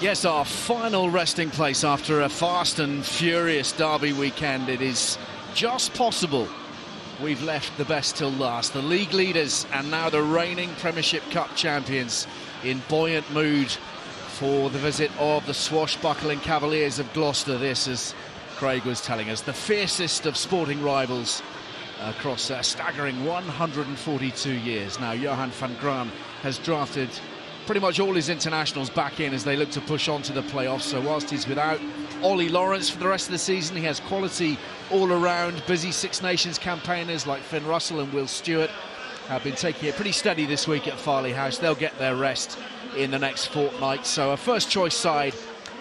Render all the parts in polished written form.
Yes, our final resting place after a fast and furious derby weekend. It is just possible we've left the best till last. The league leaders and now the reigning Premiership Cup champions in buoyant mood for the visit of the swashbuckling Cavaliers of Gloucester. This, as Craig was telling us, the fiercest of sporting rivals across a staggering 142 years. Now, Johan van Graan has drafted pretty much all his internationals back in as they look to push on to the playoffs. So whilst he's without Ollie Lawrence for the rest of the season, he has quality all around. Busy Six Nations campaigners like Finn Russell and Will Stewart have been taking it pretty steady this week at Farley House. They'll get their rest in the next fortnight. So a first choice side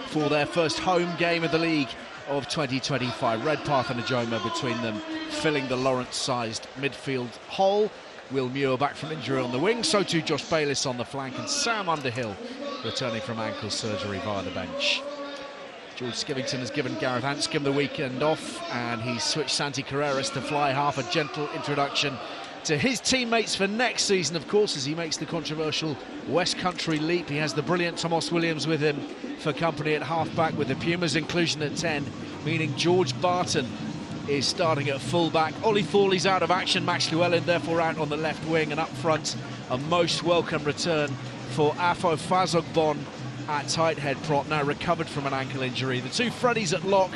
for their first home game of the league of 2025. Redpath and Ajoma between them, filling the Lawrence-sized midfield hole. Will Muir back from injury on the wing, so too Josh Bayliss on the flank, and Sam Underhill returning from ankle surgery via the bench. George Skivington has given Gareth Anscombe the weekend off, and he's switched Santi Carreras to fly half. A gentle introduction to his teammates for next season, of course, as he makes the controversial West Country leap. He has the brilliant Thomas Williams with him for company at half-back, with the Pumas' inclusion at 10, meaning George Barton is starting at full-back. Ollie Thorley's out of action, Max Llewellyn therefore out on the left wing, and up front a most welcome return for Afo Fazogbon at tight head prop, now recovered from an ankle injury. The two Freddies at lock,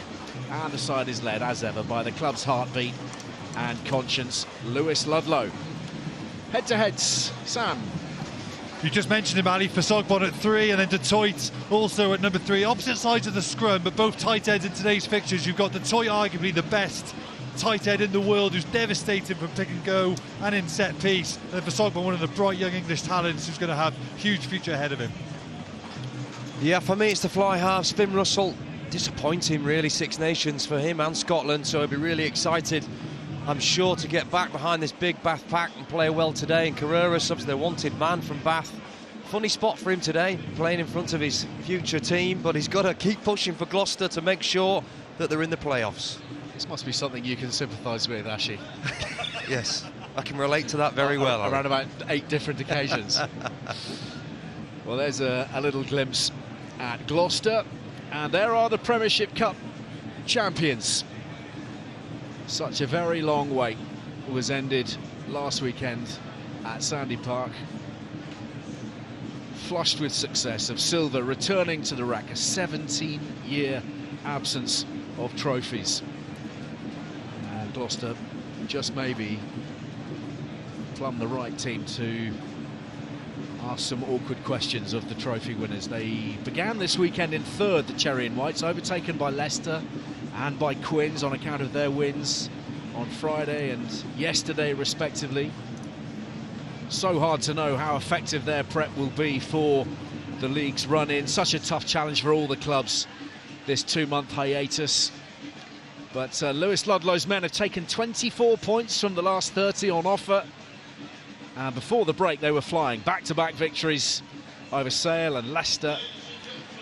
and the side is led as ever by the club's heartbeat and conscience, Lewis Ludlow. Head-to-heads, Sam. You just mentioned him, Ali, for Sogbon at 3, and then Detroit also at number 3. Opposite sides of the scrum, but both tight ends in today's fixtures. You've got Detroit, arguably the best tight end in the world, who's devastating from pick and go and in set piece. And then for Sogbon, one of the bright young English talents who's going to have a huge future ahead of him. Yeah, for me it's the fly half. Finn Russell, disappointing really, Six Nations for him and Scotland, so he'll be really excited, I'm sure, to get back behind this big Bath pack and play well today. And Carreras, obviously the wanted man from Bath. Funny spot for him today, playing in front of his future team, but he's got to keep pushing for Gloucester to make sure that they're in the playoffs. This must be something you can sympathise with, Ashi. Yes, I can relate to that very well. Around about 8 different occasions. Well, there's a little glimpse at Gloucester, and there are the Premiership Cup champions. Such a very long wait was ended last weekend at Sandy Park. Flushed with success of silver, returning to the rack, a 17-year absence of trophies. And Gloucester just maybe plumb the right team to ask some awkward questions of the trophy winners. They began this weekend in third, the Cherry and Whites, overtaken by Leicester and by Quins on account of their wins on Friday and yesterday respectively. So hard to know how effective their prep will be for the league's run in. Such a tough challenge for all the clubs, this 2-month hiatus. But Lewis Ludlow's men have taken 24 points from the last 30 on offer. And before the break they were flying. Back-to-back victories over Sale and Leicester,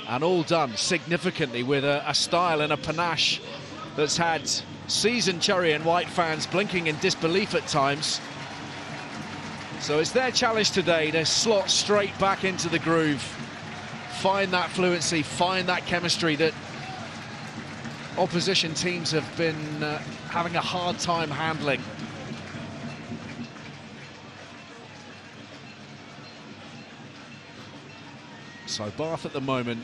and all done significantly with a style and a panache that's had seasoned Cherry and White fans blinking in disbelief at times. So it's their challenge today to slot straight back into the groove, find that fluency, find that chemistry that opposition teams have been having a hard time handling. So Bath at the moment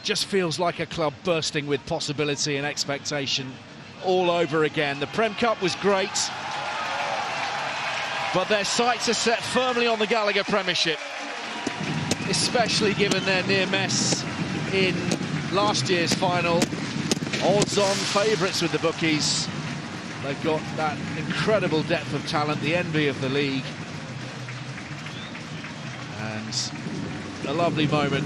just feels like a club bursting with possibility and expectation all over again. The Prem Cup was great, but their sights are set firmly on the Gallagher Premiership, especially given their near mess in last year's final. Odds-on favourites with the bookies. They've got that incredible depth of talent, the envy of the league. And a lovely moment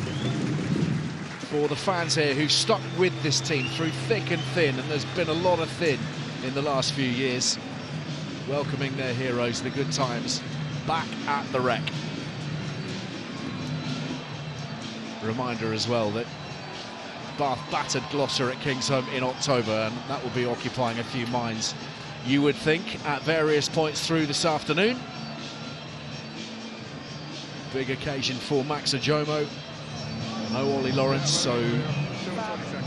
for the fans here who stuck with this team through thick and thin, and there's been a lot of thin in the last few years, welcoming their heroes, the good times, back at the Rec. Reminder as well that Bath battered Gloucester at Kingsholm in October, and that will be occupying a few minds, you would think, at various points through this afternoon. Big occasion for Max Ajomo, No Ollie Lawrence, so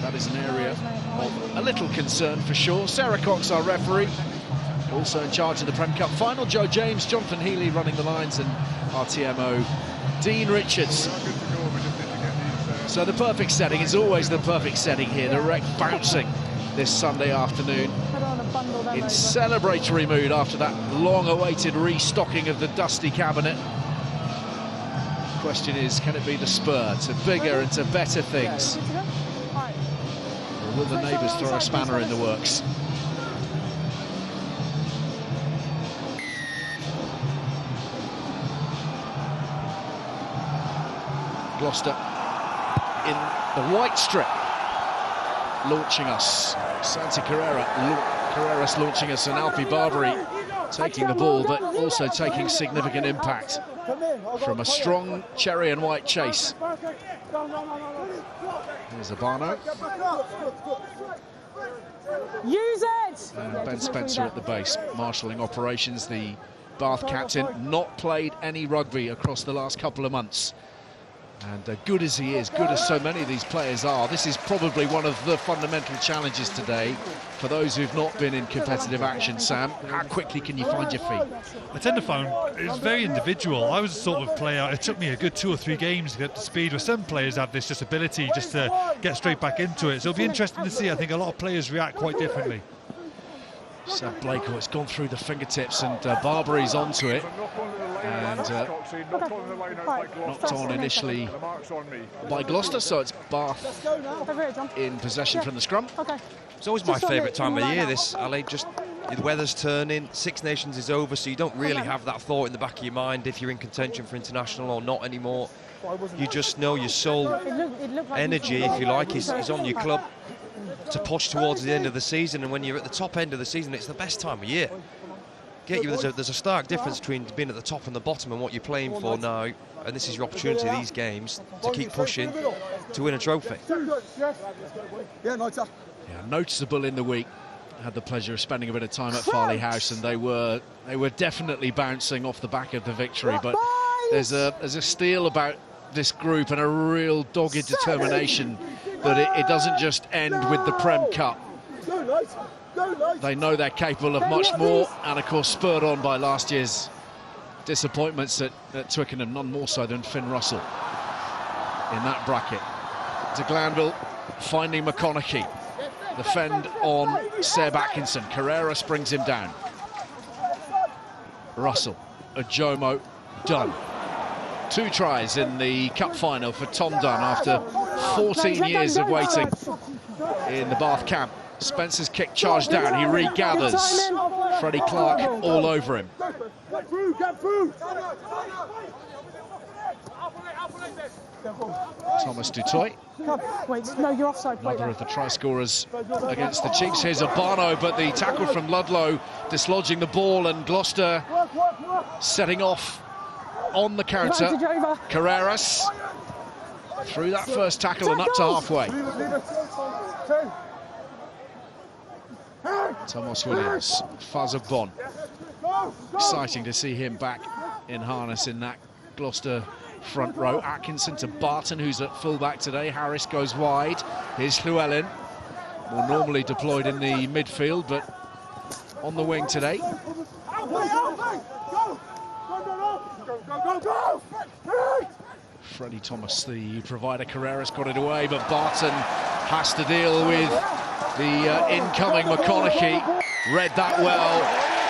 that is an area of a little concern for sure. Sarah Cox, our referee, also in charge of the Prem Cup final. Joe James, Jonathan Healy running the lines, and our TMO, Dean Richards. So the perfect setting is always the perfect setting here. The Rec bouncing this Sunday afternoon in celebratory mood after that long-awaited restocking of the dusty cabinet. The question is, can it be the spur to bigger and to better things? Or will the neighbours throw a spanner in the works? Gloucester in the white strip, launching us. Santi Carreras launching us, and Alfie Barbary taking the ball, but also taking significant impact from a strong cherry and white chase. Here's Abano. Use it! And Ben Spencer at the base, marshalling operations. The Bath captain, not played any rugby across the last couple of months. And good as he is, good as so many of these players are, this is probably one of the fundamental challenges today for those who've not been in competitive action. Sam, how quickly can you find your feet? I tend to find it's very individual. I was the sort of player, it took me a good 2 or 3 games to get up to speed, where some players have this just ability just to get straight back into it. So it'll be interesting to see. I think a lot of players react quite differently. Sam Blake, it's gone through the fingertips, and Barbary's onto it. And knocked on initially by Gloucester, so it's Bath in possession from the scrum. It's always my favourite time of year, this, Ali. Just the weather's turning, Six Nations is over, so you don't really have that thought in the back of your mind if you're in contention for international or not anymore. You just know your sole energy, if you like, is on your club to push towards the end of the season. And when you're at the top end of the season, it's the best time of year. There's a stark difference between being at the top and the bottom and what you're playing for now, and this is your opportunity, these games, to keep pushing to win a trophy. Yeah, noticeable in the week. Had the pleasure of spending a bit of time at Farley House, and they were definitely bouncing off the back of the victory. But there's a steel about this group and a real dogged determination that it doesn't just end with the Prem Cup. They know they're capable of much more, and of course spurred on by last year's disappointments at Twickenham, none more so than Finn Russell in that bracket. De Glanville finding McConaughey. The fend on Seb Atkinson. Carreras brings him down. Russell, Ajomo, Dunn. 2 tries in the cup final for Tom Dunn after 14 years of waiting in the Bath camp. Spencer's kick charged down, he regathers. Freddie Clark all over him. Thomas Dutoit, another of the try scorers against the Chiefs. Here's Abano, but the tackle from Ludlow dislodging the ball, and Gloucester setting off on the counter. Carreras through that first tackle and up to halfway. Thomas Williams, Faz of Bon. Exciting to see him back in harness in that Gloucester front row. Atkinson to Barton, who's at fullback today. Harris goes wide. Here's Llewellyn, more normally deployed in the midfield, but on the wing today. Freddie Thomas, the provider. Carreras got it away, but Barton has to deal with the incoming McConaughey. Read that well,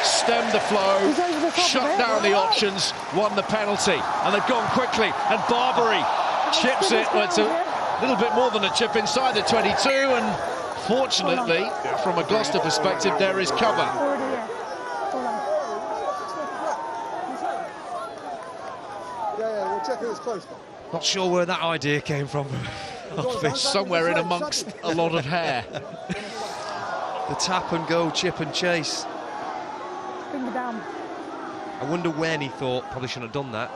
stemmed the flow, shut down the options, won the penalty, and they've gone quickly, and Barbary chips it, but it's a little bit more than a chip inside the 22, and fortunately, from a Gloucester perspective, there is cover. Not sure where that idea came from. Somewhere in amongst a lot of hair. The tap and go, chip and chase. I wonder when he thought probably shouldn't have done that.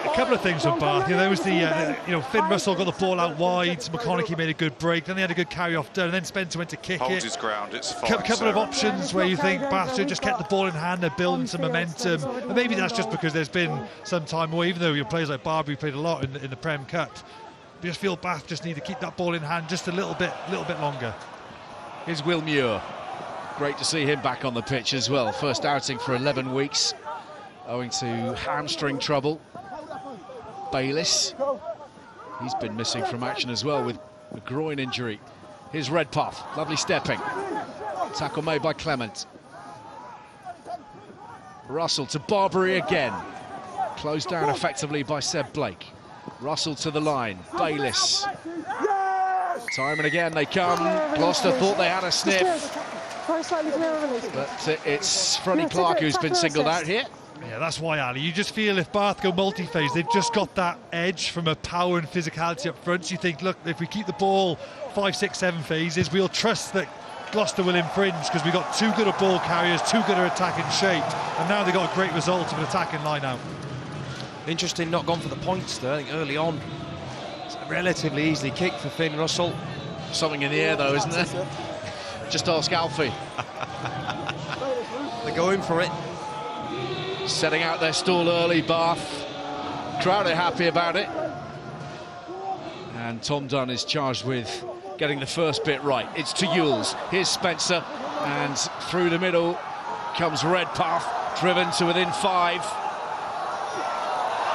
A couple of things from Bath. There was the, Finn Russell got the ball out wide. McConaughey made a good break. Then they had a good carry off down. And then Spencer went to kick Holds it. his ground. It's fine. A couple of options where you think Bath should just kept the ball in hand. They're building some momentum. And maybe that's just because there's been some time away. Even though your players like Barbary played a lot in the Prem Cup. I just feel Bath just need to keep that ball in hand just a little bit longer. Here's Will Muir. Great to see him back on the pitch as well. First outing for 11 weeks, owing to hamstring trouble. Bayliss, he's been missing from action as well with a groin injury. Here's Redpath, lovely stepping. Tackle made by Clement. Russell to Barbary again. Closed down effectively by Seb Blake. Russell to the line, Bayliss. Time and again they come. Gloucester thought they had a sniff. But it's Freddie Clark who's been singled out here. Yeah, that's why, Ali. You just feel if Bath go multi-phase, they've just got that edge from a power and physicality up front. So you think, look, if we keep the ball 5, 6, 7 phases, we'll trust that Gloucester will infringe because we've got too good at ball carriers, too good at attacking shape, and now they've got a great result of an attacking line out. Interesting, not gone for the points there. I think early on, it's a relatively easily kicked for Finn Russell. Something in the air though, isn't there? Just ask Alfie. They're going for it. Setting out their stall early, Bath. Crowd are happy about it. And Tom Dunn is charged with getting the first bit right. It's to Ewells. Here's Spencer. And through the middle comes Redpath, driven to within 5.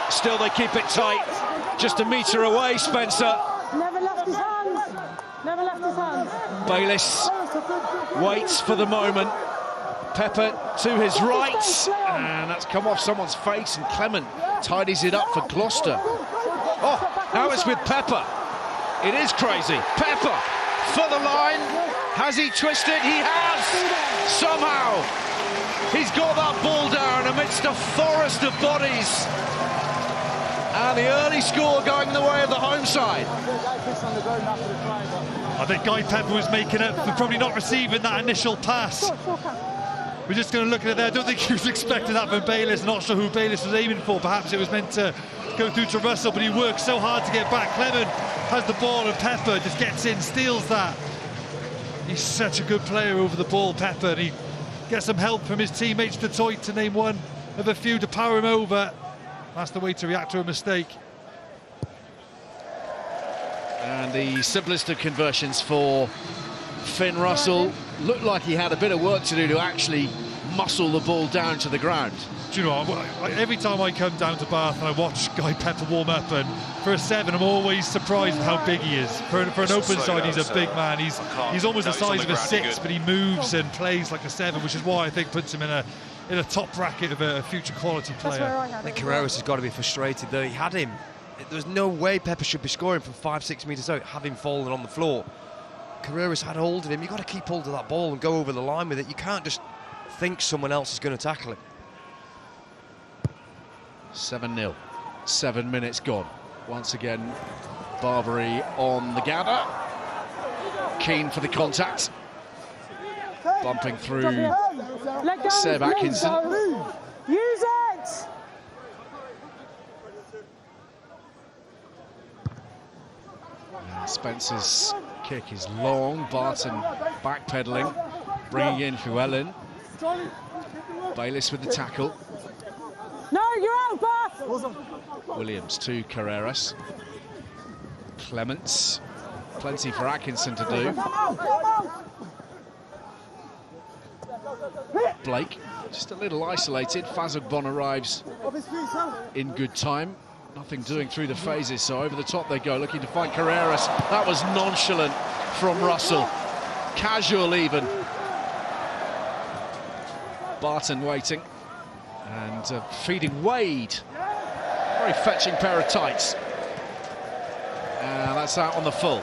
Still they keep it tight. Just a metre away, Spencer. Never left his hands. Never left his hands. Bayliss waits for the moment. Pepper to his right, and that's come off someone's face, and Clement tidies it up for Gloucester. Oh, now it's with Pepper. It is crazy. Pepper for the line. Has he twisted? He has. Somehow he's got that ball down amidst a forest of bodies. And the early score going the way of the home side. I think Guy Pepper was making up for probably not receiving that initial pass. We're just going to look at it there. I don't think he was expecting that from Bayliss. Not sure who Bayliss was aiming for. Perhaps it was meant to go through to Russell, but he worked so hard to get back. Clement has the ball and Pepper just gets in, steals that. He's such a good player over the ball, Pepper, and he gets some help from his teammates to Toit, to name one of a few, to power him over. That's the way to react to a mistake. And the simplest of conversions for Finn Russell. Looked like he had a bit of work to do to actually muscle the ball down to the ground. Do you know what? Every time I come down to Bath and I watch Guy Pepper warm up, and for a 7, I'm always surprised at how big he is. For an open side, he's a big man. He's almost the size of a 6, but he moves and plays like a 7, which is why I think puts him in a top bracket of a future quality player. I think Carreras has got to be frustrated though. He had him. There was no way Pepper should be scoring from 5-6 metres out, having fallen on the floor. Carreras had hold of him. You've got to keep hold of that ball and go over the line with it. You can't just think someone else is going to tackle it. 7-0, 7 minutes gone. Once again, Barbary on the gather. Keen for the contact. Bumping through Seb Atkinson. Use it! And Spencer's kick is long. Barton backpedaling, bringing in Llewellyn. Bayliss with the tackle. No, you're out, Bath! Williams to Carreras. Clements. Plenty for Atkinson to do. Blake, just a little isolated. Fazogbon arrives in good time. Nothing doing through the phases, so over the top they go, looking to find Carreras. That was nonchalant from Russell. Casual even. Barton waiting. And feeding Wade. Very fetching pair of tights. And that's out on the full.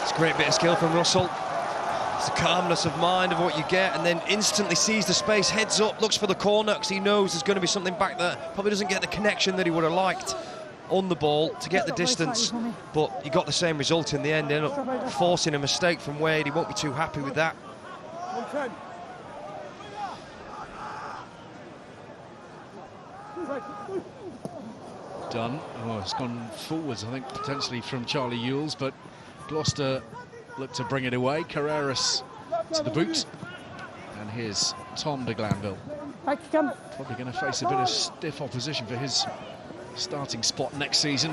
It's a great bit of skill from Russell. It's the calmness of mind of what you get, and then instantly sees the space, heads up, looks for the corner because he knows there's going to be something back there. Probably doesn't get the connection that he would have liked on the ball to get the distance, but he got the same result in the end. Ended up forcing a mistake from Wade. He won't be too happy with that. Dunn, oh, it's gone forwards, I think, potentially from Charlie Ewells, but Gloucester look to bring it away. Carreras to the boot. And here's Tom de Glanville. Probably going to face a bit of stiff opposition for his starting spot next season,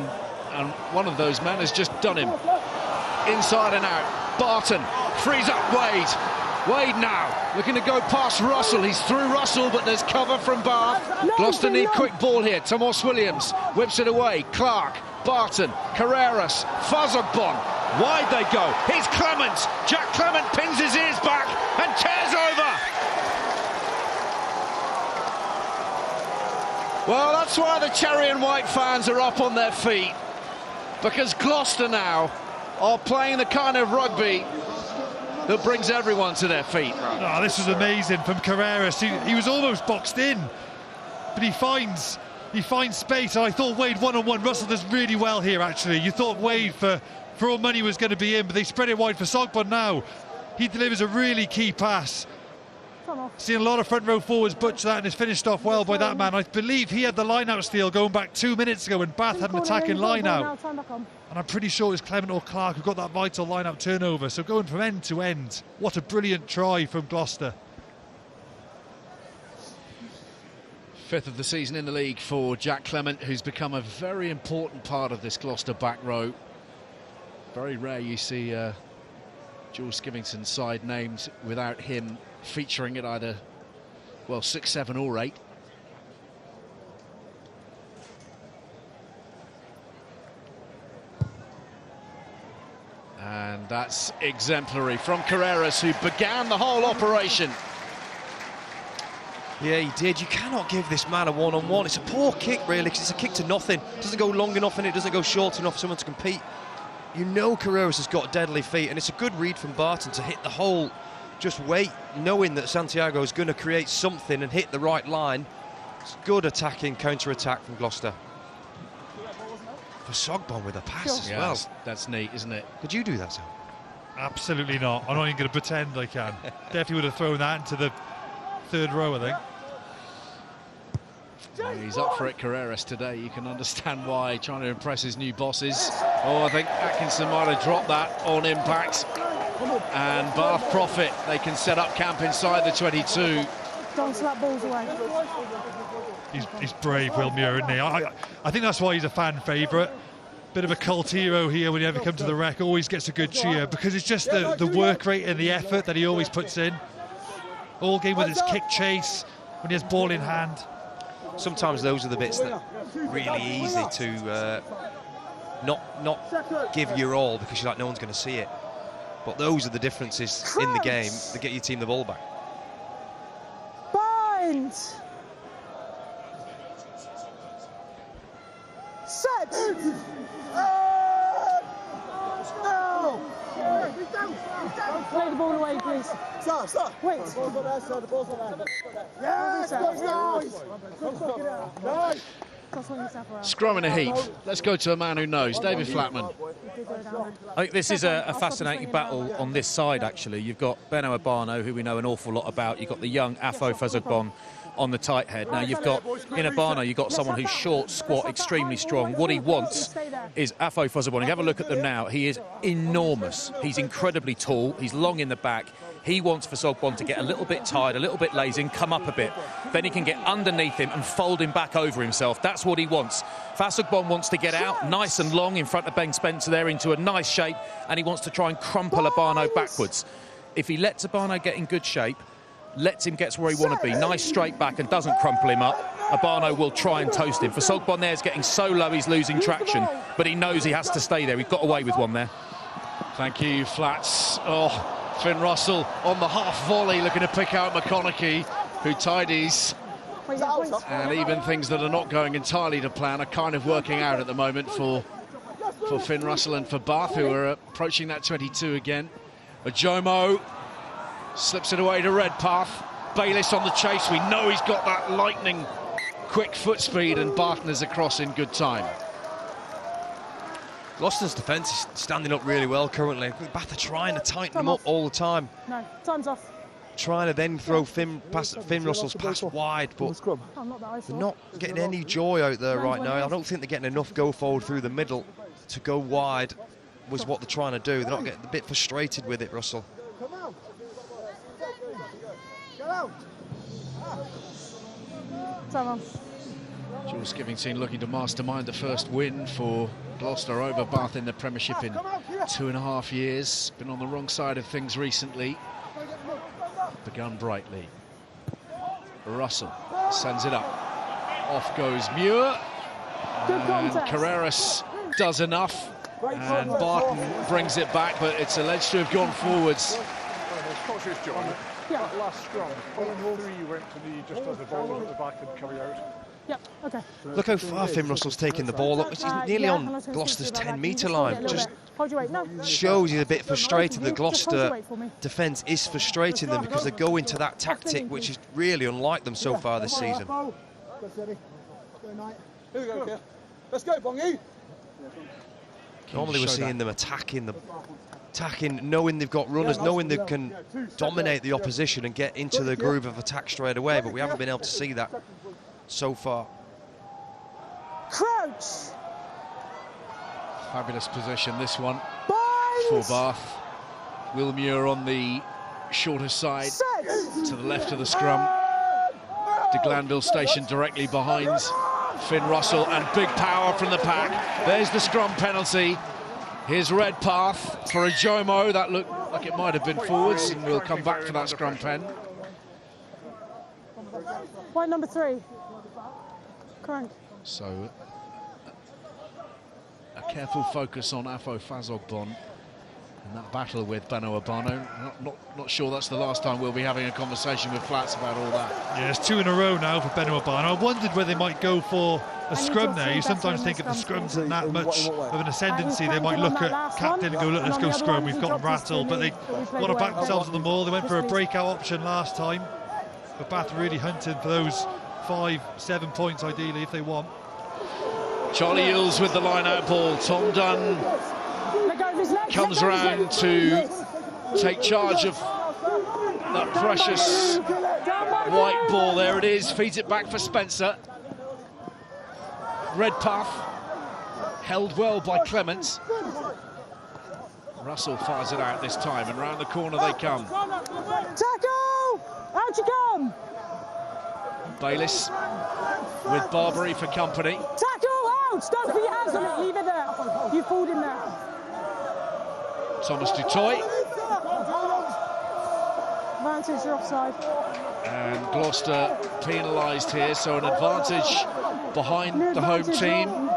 and one of those men has just done him. Inside and out. Barton frees up Wade. Wade now looking to go past Russell. He's through Russell, but there's cover from Bath. Gloucester need quick ball here. Tomas Williams whips it away. Clark, Barton, Carreras, Fazogbon. Wide they go. Here's Clement. Jack Clement pins his ears back and tears over. Well, that's why the cherry and white fans are up on their feet, because Gloucester now are playing the kind of rugby that brings everyone to their feet. Oh, this was amazing from Carreras. He was almost boxed in, but he finds space. And I thought Wade one-on-one. Russell does really well here, actually. You thought Wade, for all money, was going to be in, but they spread it wide for Sogbon now. He delivers a really key pass. Seen a lot of front row forwards butcher that, and it's finished off well by that man. I believe he had the line-out steal going back 2 minutes ago when Bath had an attacking line-out. And I'm pretty sure it was Clement or Clark who got that vital line-out turnover. So going from end to end, what a brilliant try from Gloucester. 5th of the season in the league for Jack Clement, who's become a very important part of this Gloucester back row. Very rare you see Jules Skivington's side named without him featuring at either, well, 6, 7 or 8. And that's exemplary from Carreras, who began the whole operation. Yeah, he did. You cannot give this man a one-on-one. It's a poor kick, really, because it's a kick to nothing. It doesn't go long enough and it doesn't go short enough for someone to compete. You know Carreras has got deadly feet, and it's a good read from Barton to hit the hole. Just wait, knowing that Santiago is going to create something and hit the right line. It's good attacking counter-attack from Gloucester. For Sogbon with a pass as well. That's neat, isn't it? Could you do that, Sam? Absolutely not. I'm not even going to pretend I can. Definitely would have thrown that into the third row, I think. Well, he's up for it, Carreras, today. You can understand why, trying to impress his new bosses. Oh, I think Atkinson might have dropped that on impact. And Bath profit. They can set up camp inside the 22. Don't slap balls away. He's brave, Will Muir, isn't he? I think that's why he's a fan favourite. Bit of a cult hero here when you ever come to the Rec. Always gets a good cheer because it's just the work rate and the effort that he always puts in. All game with his kick chase, when he has ball in hand. Sometimes those are the bits that are really easy to not give your all because you're like, no one's going to see it. But those are the differences in the game that get your team the ball back. Bind. Set. Play the ball away, please. Stop. Wait. The ball's not there, sir. The ball's not there. Yes. Scrum in a heap. Let's go to a man who knows, David Flatman. I think this is a fascinating battle on this side, actually. You've got Beno Abano, who we know an awful lot about. You've got the young Afo Fazogbon on the tight head. Now you've got, in Abano, you've got someone who's short, squat, extremely strong. What he wants is Afo Fazogbon. If you have a look at them now, he is enormous. He's incredibly tall. He's long in the back. He wants Fazogbon to get a little bit tired, a little bit lazy, and come up a bit. Then he can get underneath him and fold him back over himself. That's what he wants. Fazogbon wants to get out nice and long in front of Ben Spencer there into a nice shape, and he wants to try and crumple Abano backwards. If he lets Abano get in good shape, lets him get to where he wants to be, nice straight back, and doesn't crumple him up, Abano will try and toast him. Fazogbon there is getting so low he's losing traction, but he knows he has to stay there. He got away with one there. Thank you, Flats. Oh, Finn Russell on the half volley looking to pick out McConaughey, who tidies. And even things that are not going entirely to plan are kind of working out at the moment for Finn Russell and for Bath, who are approaching that 22 again. Jomo slips it away to Redpath. Bayliss on the chase. We know he's got that lightning quick foot speed, and Barton is across in good time. Gloucester's defence is standing up really well currently. Bath are trying to tighten them up all the time. No, time's off. Trying to then throw Finn Russell's pass wide, but they're not getting any joy out there right now. I don't think they're getting enough go forward through the middle to go wide was what they're trying to do. They're not getting a bit frustrated with it, Russell. Time on. Jules Skivington looking to mastermind the first win for Gloucester over Bath in the Premiership in 2.5 years. Been on the wrong side of things recently. Begun brightly. Russell sends it up. Off goes Muir. And Carreras does enough. And Barton brings it back, but it's alleged to have gone forwards. That last scrum, all three went to the just as the ball at the back and carry out. Yep, okay. Look how far Finn Russell's taking the ball. Look, he's nearly on Gloucester's 10-metre line. Just shows you a bit frustrated. The Gloucester defence is frustrating them because they go into that tactic, which is really unlike them so far this season. Here we go, let's go, Bongi. Normally we're seeing them attacking, knowing they've got runners, knowing they can dominate the opposition and get into the groove of attack straight away, but we haven't been able to see that so far. Crouch! Fabulous position, this one, for Bath. Will Muir on the shorter side, to the left of the scrum. De Glanville stationed directly behind Finn Russell, and big power from the pack. There's the scrum penalty. Here's red path for a Jomo. That looked like it might have been forwards, and we'll come back for that scrum pen. White number 3. Crank. So, a careful focus on Afo Fazogbon in that battle with Beno Abano. Not sure that's the last time we'll be having a conversation with Flats about all that. Yeah, it's 2 in a row now for Beno Abano. I wondered whether they might go for a scrum there. You sometimes think if the scrums are that much of an ascendancy, they might look at captain and go, look, let's go scrum, we've got them rattled. But they want to back themselves on the maul. They went for a breakout option last time. But Bath really hunting for those 5-7 points ideally if they want. Charlie Eels with the line-out ball. Tom Dunn comes round to take charge of that precious white ball. There it is, feeds it back for Spencer. Red path, held well by Clements. Russell fires it out this time, and round the corner they come. Tackle! Out you come! Bayliss with Barbary for company. Tackle! Out! Don't put your hands on it, leave it there. You pulled him there. Thomas Dutoit. Advantage, you're offside. And Gloucester penalised here, so an advantage behind the home team.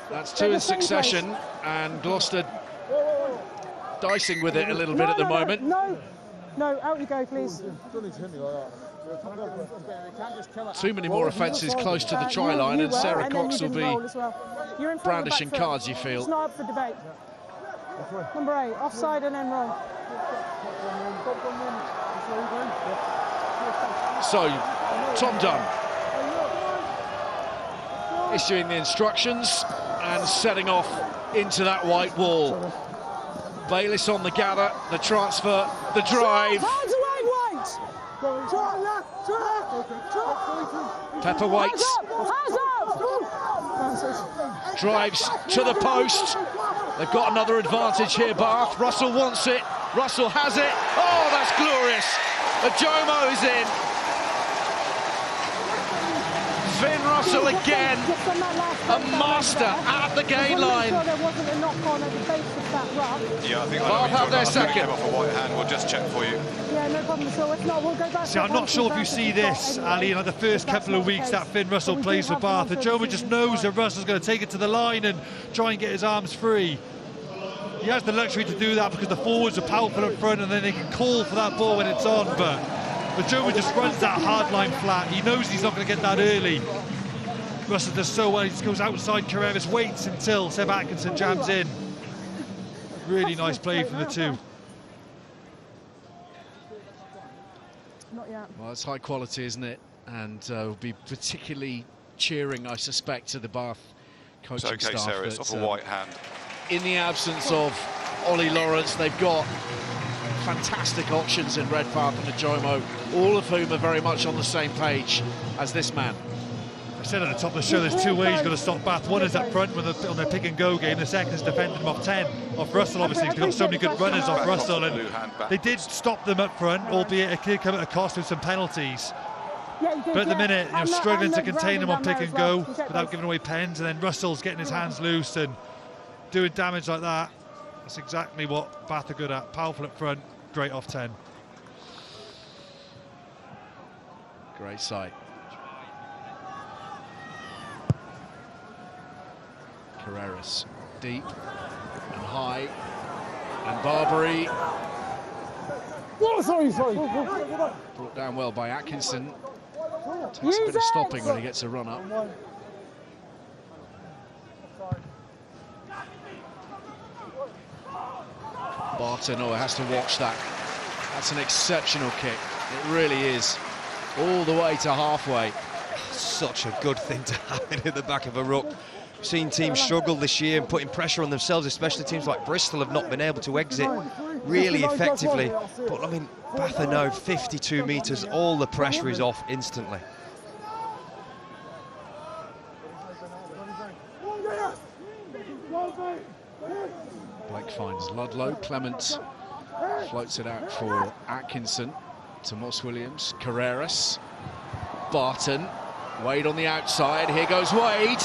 That's 2 in succession, and Gloucester dicing with it a little bit at the moment. No, out you go, please. Too many more offences close to the try line, and Sarah Cox will be brandishing cards, you feel. It's not up for debate. Number 8, offside and then roll. So, Tom Dunn issuing the instructions and setting off into that white wall. Bayliss on the gather, the transfer, the drive. Hands away, White! Pepper White drives to the post. They've got another advantage here, Bath. Russell wants it. Russell has it. Oh, that's glorious. The Jomo is in. Finn Russell again, a master at the gain line. Yeah, I think Bath have their second. Off a white hand. We'll just check for you. Yeah, no problem at all. If not, we'll go back. See, I'm not sure if you see this, Ali, in the first couple of weeks that Finn Russell plays for Bath. The Jomo just knows that Russell's going to take it to the line and try and get his arms free. He has the luxury to do that because the forwards are powerful up front and then they can call for that ball when it's on, but the Jomo just runs that hard line flat. He knows he's not going to get that early. Russell does so well, he just goes outside Carreras, waits until Seb Atkinson jams in. Really nice play from the two. Not yet. Well, it's high quality, isn't it? And will be particularly cheering, I suspect, to the Bath coaching It's okay, staff. Sarah, it's off a white hand. In the absence of Ollie Lawrence, they've got fantastic options in Redpath and Ajomo, all of whom are very much on the same page as this man. I said at the top of the show, there's 2 ways you've got to stop Bath. One is up front on their pick and go game. The second is defending them off 10. Off Russell, obviously, because they've got so many good runners off Russell. And they did stop them up front, albeit it could come at a cost with some penalties. But at the minute, struggling to contain him on pick and go without giving away pens, and then Russell's getting his hands loose and doing damage like that. That's exactly what Bath are good at. Powerful up front, great off 10. Great sight. Carreras deep and high, and Barbary brought down well by Atkinson. Takes a bit of stopping when he gets a run up. Barton, has to watch that. That's an exceptional kick. It really is. All the way to halfway. Such a good thing to have it in the back of a ruck. We've seen teams struggle this year and putting pressure on themselves, especially teams like Bristol have not been able to exit really effectively. But I mean, Bath are now 52 metres, all the pressure is off instantly. Blake finds Ludlow. Clement floats it out for Atkinson to Moss Williams. Carreras, Barton, Wade on the outside. Here goes Wade.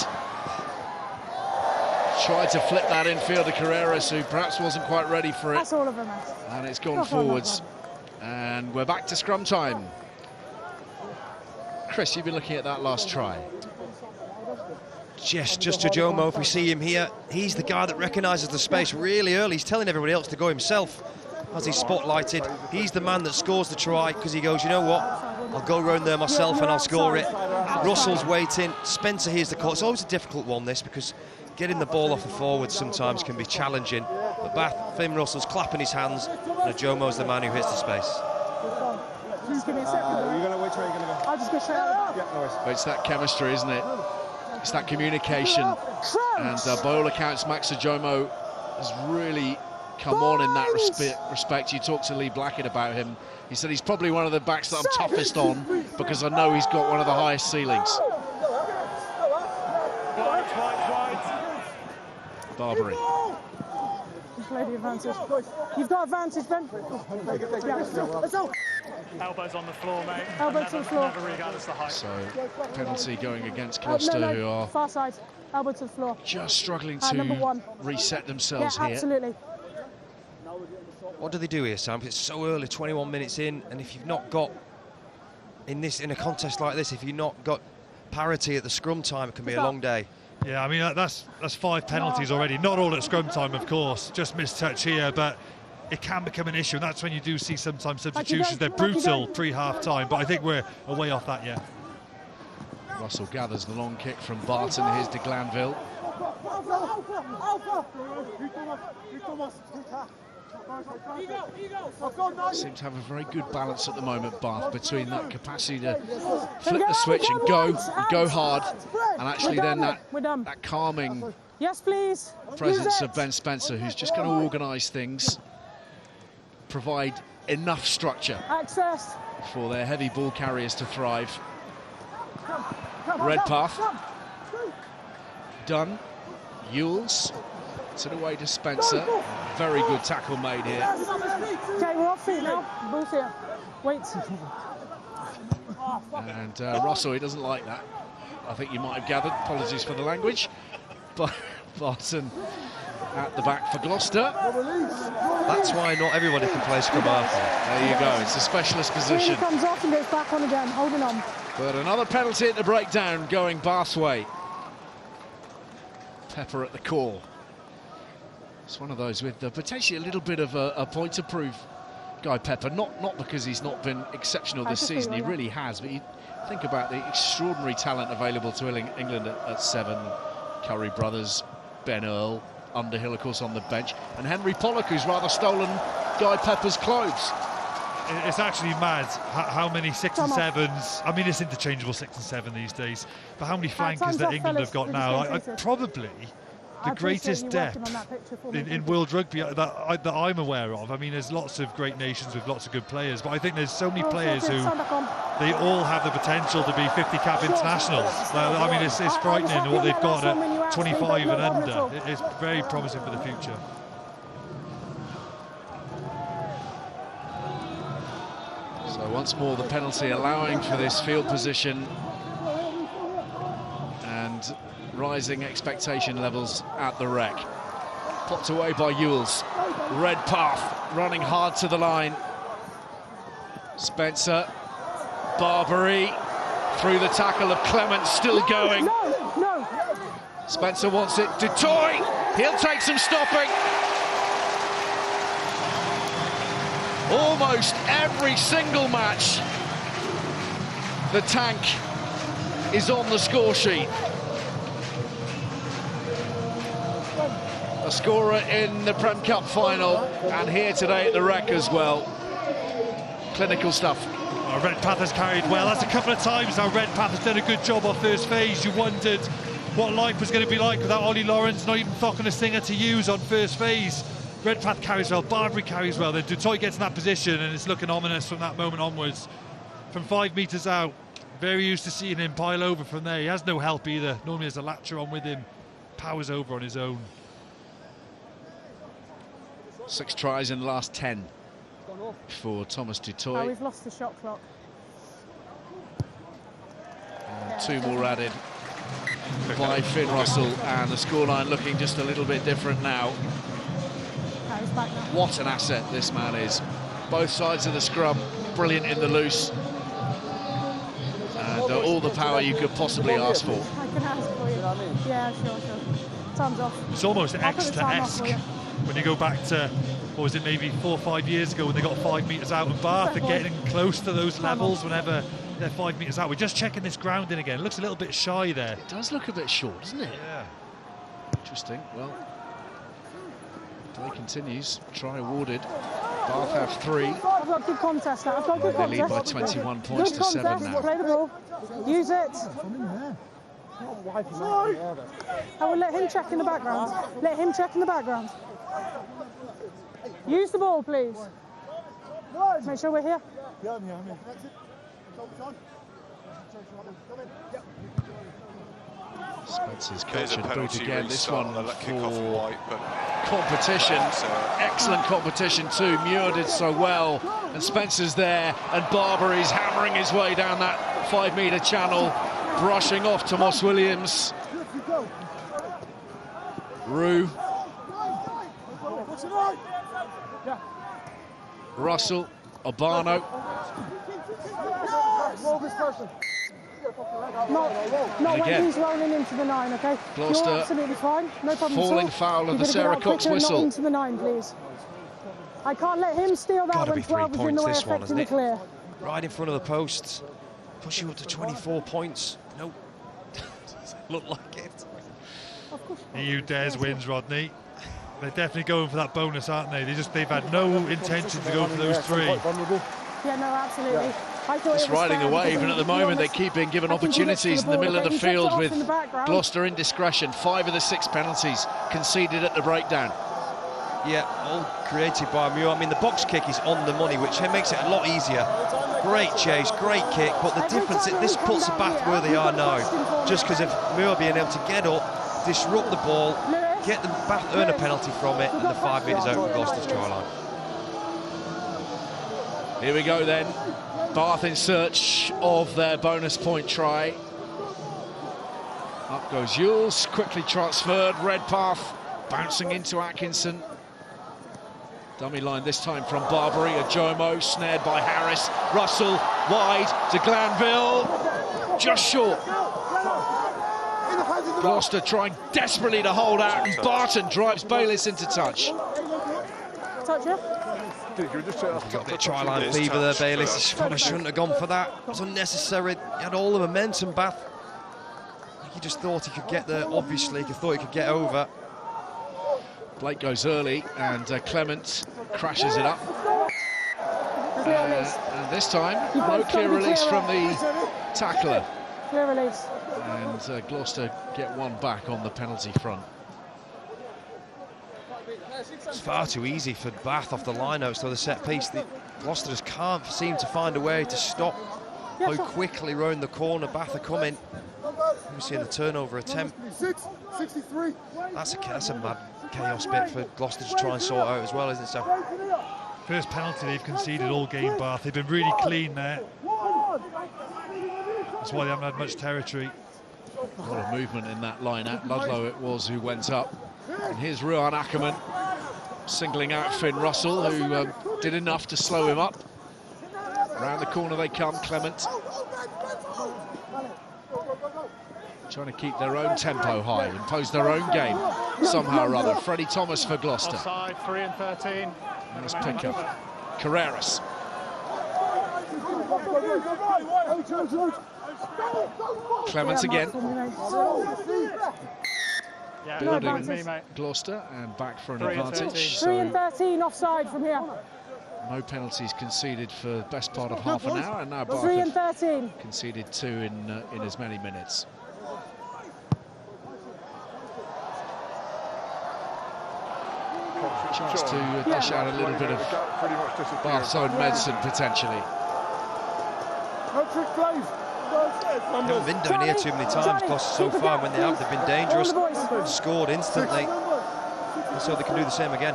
Tried to flip that infield to Carreras, who perhaps wasn't quite ready for it. That's all of them. And it's gone forwards. And we're back to scrum time. Chris, you've been looking at that last try. Yes, just to Jomo, if we see him here, he's the guy that recognises the space really early. He's telling everybody else to go himself as he's spotlighted. He's the man that scores the try because he goes, you know what, I'll go round there myself and I'll score it. Russell's waiting, Spencer here's the call. It's always a difficult one, this, because getting the ball off the forward sometimes can be challenging. But Bath, Finn Russell's clapping his hands, and Jomo's the man who hits the space. Just give me a second. I'll just go straight out. But it's that chemistry, isn't it? It's that communication. And by all accounts, Max Jomo has really come on in that respect. You talked to Lee Blackett about him. He said he's probably one of the backs that I'm toughest on because I know he's got one of the highest ceilings. Barbary. Play the advantage. You've got advantage, Ben. Let's go. Elbows on the floor, mate. Elbows to the floor. Never regardless the height. So, penalty going against Gloucester, who are far side. Elbow to the floor. just struggling to reset themselves here. Absolutely. What do they do here, Sam? It's so early, 21 minutes in, and if you've not got, in a contest like this, if you've not got parity at the scrum time, it can be a long day. Yeah, I mean, that's 5 penalties already. Not all at scrum time, of course. Just missed touch here, but it can become an issue, and that's when you do see sometimes substitutions. They're brutal pre-half-time, but I think we're a way off that yet. Russell gathers the long kick from Barton. Here's de Glanville. Seem to have a very good balance at the moment, Bath, between that capacity to flip the switch and go hard, and actually then that calming presence of Ben Spencer, who's just going to organise things, provide enough structure for their heavy ball carriers to thrive. Redpath, Dunn, Ewells, to the way to Spencer. Very good tackle made here. Okay, we're off feet now. Ball's here. Wait. And Russell, he doesn't like that. I think you might have gathered. Apologies for the language. But Barton at the back for Gloucester. That's why not everybody can play scrum half. There you go. It's a specialist position. He comes off and goes back on again, holding on. But another penalty at the breakdown going Bath's way. Pepper at the core. It's one of those with potentially a little bit of a point to prove, Guy Pepper. Not because he's not been exceptional this season, he really has. But you think about the extraordinary talent available to England at 7. Curry brothers, Ben Earl, Underhill, of course, on the bench, and Henry Pollock, who's rather stolen Guy Pepper's clothes. It's actually mad how many 6 and 7s. I mean, it's interchangeable 6 and 7 these days. But how many flankers that England have got now? Probably the greatest depth in world rugby that I'm aware of. I mean, there's lots of great nations with lots of good players, but I think there's so many players who they all have the potential to be 50-cap internationals. I mean, it's frightening what they've got at 25 and under. It's very promising for the future. So once more the penalty allowing for this field position and rising expectation levels at the Rec. Popped away by Ewells. Redpath running hard to the line. Spencer, Barbary through the tackle of Clement, still going. No. Spencer wants it. Du Toit, he'll take some stopping. Almost every single match, the tank is on the score sheet. A scorer in the Prem Cup final and here today at the Rec as well. Clinical stuff. Redpath has carried well. That's a couple of times now. Redpath has done a good job off first phase. You wondered what life was going to be like without Ollie Lawrence not even fucking a singer to use on first phase. Redpath carries well, Barbary carries well, then Du Toit gets in that position and it's looking ominous from that moment onwards. From 5 metres out, very used to seeing him pile over from there. He has no help either. Normally there's a latcher on with him, powers over on his own. 6 tries in the last 10 for Thomas Du Toit. Oh, we've lost the shot clock. And 2 more added by Finn Russell, and the scoreline looking just a little bit different now. Back now. What an asset this man is. Both sides of the scrum, brilliant in the loose. And all the power you could possibly ask for. I can ask for you. Yeah, sure. Time's off. It's almost I'll put the time off Exeter-esque for you. when you go back to, what was it, maybe 4 or 5 years ago when they got 5 metres out of Bath and getting close to those levels whenever they're 5 metres out. We're just checking this grounding again. It looks a little bit shy there. It does look a bit short, doesn't it? Yeah. Interesting. Well, play continues. Try awarded. Bath have 3. I've got good contest now. I've got good They lead by contest. 21 points Good to 7 contest. now. Play the ball. Use it. I will let him check in the background. Let him check in the background. Use the ball, please. Make sure we're here. Spencer's There's a captured boot penalty again. This restart, one they'll let kick off White, but competition. Excellent competition too. Muir did so well, and Spencer's there, and Barbary's hammering his way down that 5 metre channel, brushing off Tomas Williams. Rue. Russell. Obano. Not when again. he's rolling into the 9, okay? Gloucester You're absolutely fine, no problem at all. falling foul of You the gotta get Sarah out Cox quicker and whistle. Not into the 9, please. I can't let him steal that Gotta when be 3 12 is in points the way this one, affecting isn't the it? clear. Right in front of the posts. Push you up to 24 points. Nope. Doesn't look like it. EU dares wins, Rodney. They're definitely going for that bonus, aren't they? They've had no intention to go for those 3. Yeah, no, absolutely. I thought Just it was riding fair away, because even at the to be moment they honest, keep being given I think he looks for opportunities in the middle of ball, the but he field took it with off in the background. Gloucester indiscretion. 5 of the 6 penalties conceded at the breakdown. Yeah, all created by Muir. I mean, the box kick is on the money, which makes it a lot easier. Great chase, great kick, but the difference, this puts the Bath where they are now, just because of Muir being able to get up, disrupt the ball, get the Bath earn a penalty from it, and the 5 metres out of Gloucester's try line. Here we go then. Bath in search of their bonus point try. Up goes Ewells, quickly transferred. Redpath bouncing into Atkinson. Dummy line this time from Barbary. Ajomo snared by Harris. Russell wide to Glanville. Just short. Gloucester trying desperately to hold out, and Barton drives Bayliss into touch. Touch, yeah? Got a bit of try-line fever there, Bayliss. He probably shouldn't have gone for that. It was unnecessary. He had all the momentum, Bath. He just thought he could get there, obviously. He thought he could get over. Blake goes early, and Clement crashes it up. And this time, no clear release from the tackler. Clear release. And Gloucester get one back on the penalty front. It's far too easy for Bath off the line-outs, though, the set piece. Gloucester just can't seem to find a way to stop how quickly round the corner Bath are coming. You see the turnover attempt. 63. That's a mad chaos bit for Gloucester to try and sort out as well, isn't it? So First penalty they've conceded all game, Bath. They've been really clean there. That's why they haven't had much territory. A lot of movement in that line-out. Ludlow it was who went up. And here's Ruan Ackerman singling out Finn Russell, who did enough to slow him up. Around the corner they come, Clement. Trying to keep their own tempo high, impose their own game somehow or other. Freddie Thomas for Gloucester. Offside, 3 and 13. Nice pick up. Carreras. Clements again. Yeah, Building me, mate. Gloucester and back for an 3 and advantage. 3 and So 13 offside from here. no penalties conceded for the best part of half an hour, and now Bath 3 and have 13. conceded 2 in as many minutes. Chance to dish out a little bit of Bath's own medicine potentially. They haven't been down here too many times, Gloucester, so far. When they have, they've been dangerous, scored instantly, and so they can do the same again.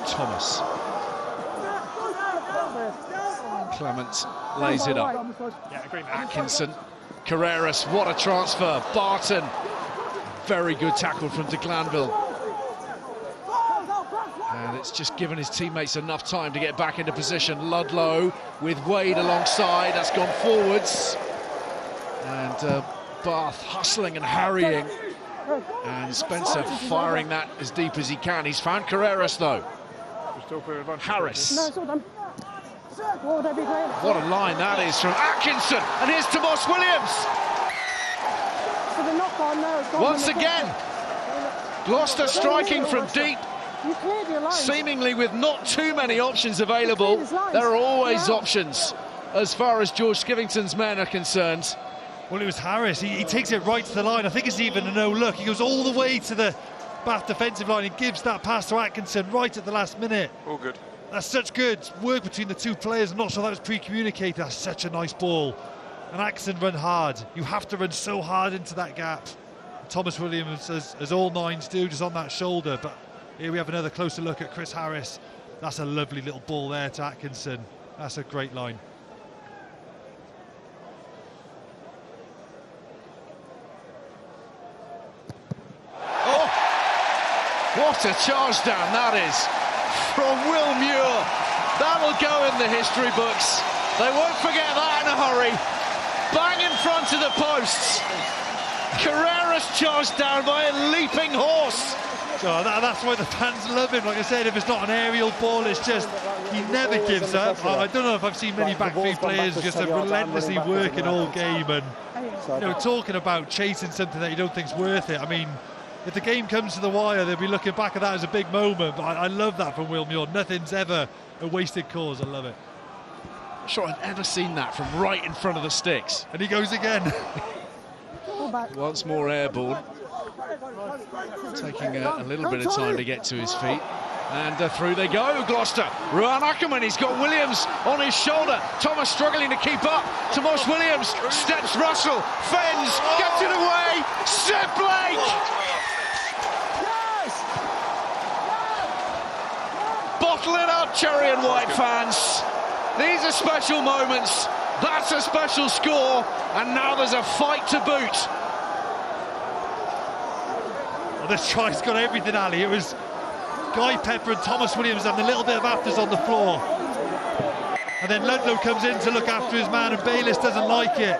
Thomas. Clement lays it up. Atkinson. Carreras, what a transfer. Barton. Very good tackle from de Glanville. And it's just given his teammates enough time to get back into position. Ludlow with Wade alongside. That's gone forwards. And Bath hustling and harrying. And Spencer firing that as deep as he can. He's found Carreras though. Harris. What a line that is from Atkinson. And here's Tomas Williams. Once again, Gloucester striking from deep, seemingly with not too many options available. There are always options as far as George Skivington's men are concerned. Well, it was Harris. He takes it right to the line. I think it's even a no-look. He goes all the way to the Bath defensive line. He gives that pass to Atkinson right at the last minute. All good. That's such good work between the two players. I'm not sure that was pre-communicated. That's such a nice ball. And Atkinson run hard. You have to run so hard into that gap. Thomas Williams, as all nines do, just on that shoulder. But here we have another closer look at Chris Harris. That's a lovely little ball there to Atkinson. That's a great line. Oh, what a charge down that is from Will Muir. That'll go in the history books. They won't forget that in a hurry. Bang in front of the posts. Carreras charged down by a leaping horse. Oh, that's why the fans love him. Like I said, if it's not an aerial ball, it's just, he never gives up. I don't know if I've seen many back three players just relentlessly working all game and, you know, talking about chasing something that you don't think's worth it. I mean, if the game comes to the wire, they'll be looking back at that as a big moment. But I love that from Will Muir. Nothing's ever a wasted cause. I love it. I'm sure I've ever seen that from right in front of the sticks. And he goes again. Once more airborne. Taking a little bit of time to get to his feet. And through they go, Gloucester. Ruan Ackerman, he's got Williams on his shoulder. Thomas struggling to keep up. Tomas Williams steps Russell, fends, gets it away. Seb Blake! Bottle it up, Cherry and White fans. These are special moments. That's a special score. And now there's a fight to boot. Well, this try's got everything, Ali. It was Guy Pepper and Thomas Williams having a little bit of afters on the floor. And then Ludlow comes in to look after his man, and Bayliss doesn't like it.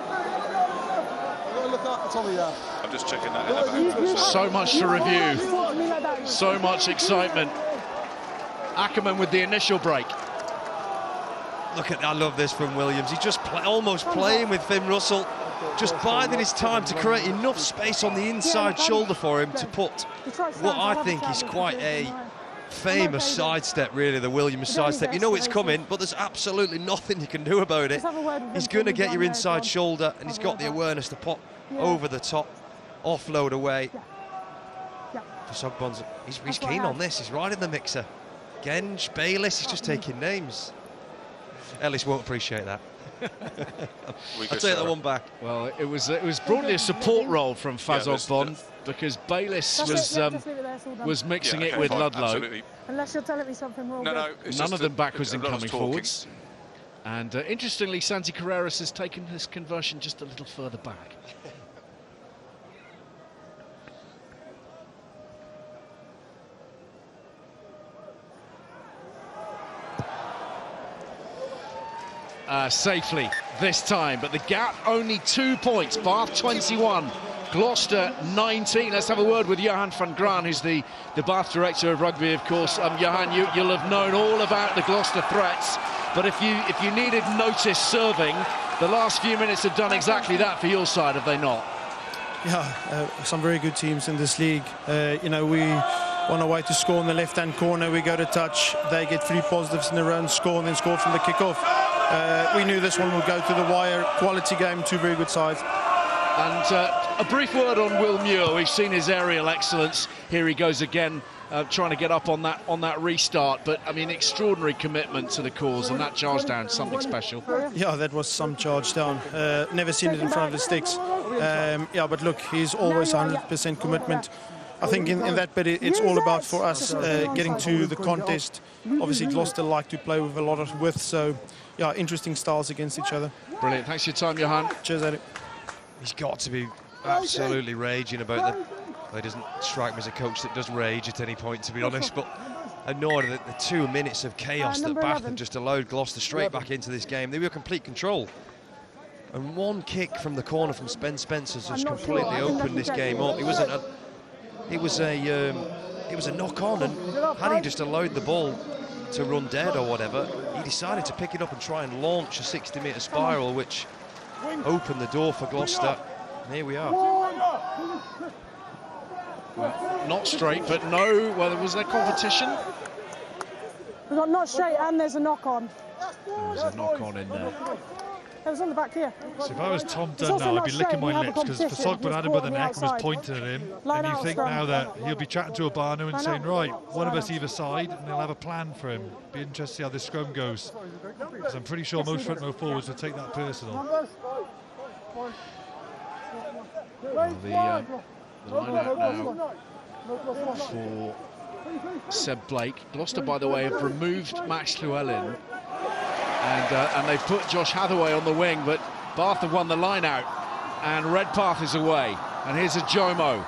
I'm just checking that. So much to review. So much excitement. Ackerman with the initial break. Look at, I love this from Williams. He's just almost playing with Finn Russell, just biding his time to create enough space on the inside shoulder for him to put what I think is quite a famous sidestep, really, the Williams sidestep. You know it's coming, but there's absolutely nothing you can do about it. He's going to get your inside shoulder, and he's got the awareness to pop over the top, offload away. Fasogbon's, he's keen on this. He's right in the mixer. Genge, Bayliss, he's just taking names. Ellis won't appreciate that. We I'll take that one back. Well, it was broadly a support role from Fazogbon because Bayliss was mixing it with Ludlow. Absolutely. Unless you're telling me something wrong. No, it's None just of them that backwards and a lot of coming talking. forwards. And interestingly, Santi Carreras has taken his conversion just a little further back. Safely this time, but the gap only 2 points. Bath 21, Gloucester 19. Let's have a word with Johan van Graan, who's the Bath director of rugby, of course. Johan, you'll have known all about the Gloucester threats, but if you needed notice serving, the last few minutes have done exactly that for your side, have they not? Yeah, some very good teams in this league. You know, we on our way to score in the left-hand corner, we go to touch, they get 3 positives in a row and score, and then score from the kick-off. We knew this one would go to the wire. Quality game, 2 very good sides. And a brief word on Will Muir. We've seen his aerial excellence. Here he goes again, trying to get up on that restart. But I mean, extraordinary commitment to the cause, and that charge down, something special. Yeah, that was some charge down. Never seen it in front of the sticks. Yeah, but look, he's always 100% commitment. I think in that bit, it's all about for us getting to the contest. Obviously, Gloucester like to play with a lot of width, so yeah, interesting styles against each other. Brilliant. Thanks for your time, Johan. Cheers, Eddie. He's got to be absolutely raging about that. Well, he doesn't strike me as a coach that does rage at any point, to be honest, but annoyed at the 2 minutes of chaos that Bath had just allowed Gloucester straight back into this game. They were in complete control. And one kick from the corner from Ben Spencer's just completely opened this game up. It was a knock-on, and had he just allowed the ball to run dead or whatever, he decided to pick it up and try and launch a 60-metre spiral, which opened the door for Gloucester. And here we are. Not straight, but no. Well, was there competition? We've got not straight and there's a knock-on. There was a knock-on in there. It was on the back here. So if I was Tom Dunn now, I'd be licking my lips, because Fazogbon had him by the neck and was pointing at him. And you think now that he'll be chatting to Obano and saying, right, one of us either side, and they'll have a plan for him. Be interested to see how this scrum goes, because I'm pretty sure most front row forwards will take that personal. Well, the line out now for Seb Blake. Gloucester, by the way, have removed Max Llewellyn. And they've put Josh Hathaway on the wing, but Bath have won the line out, and Redpath is away. And here's a Jomo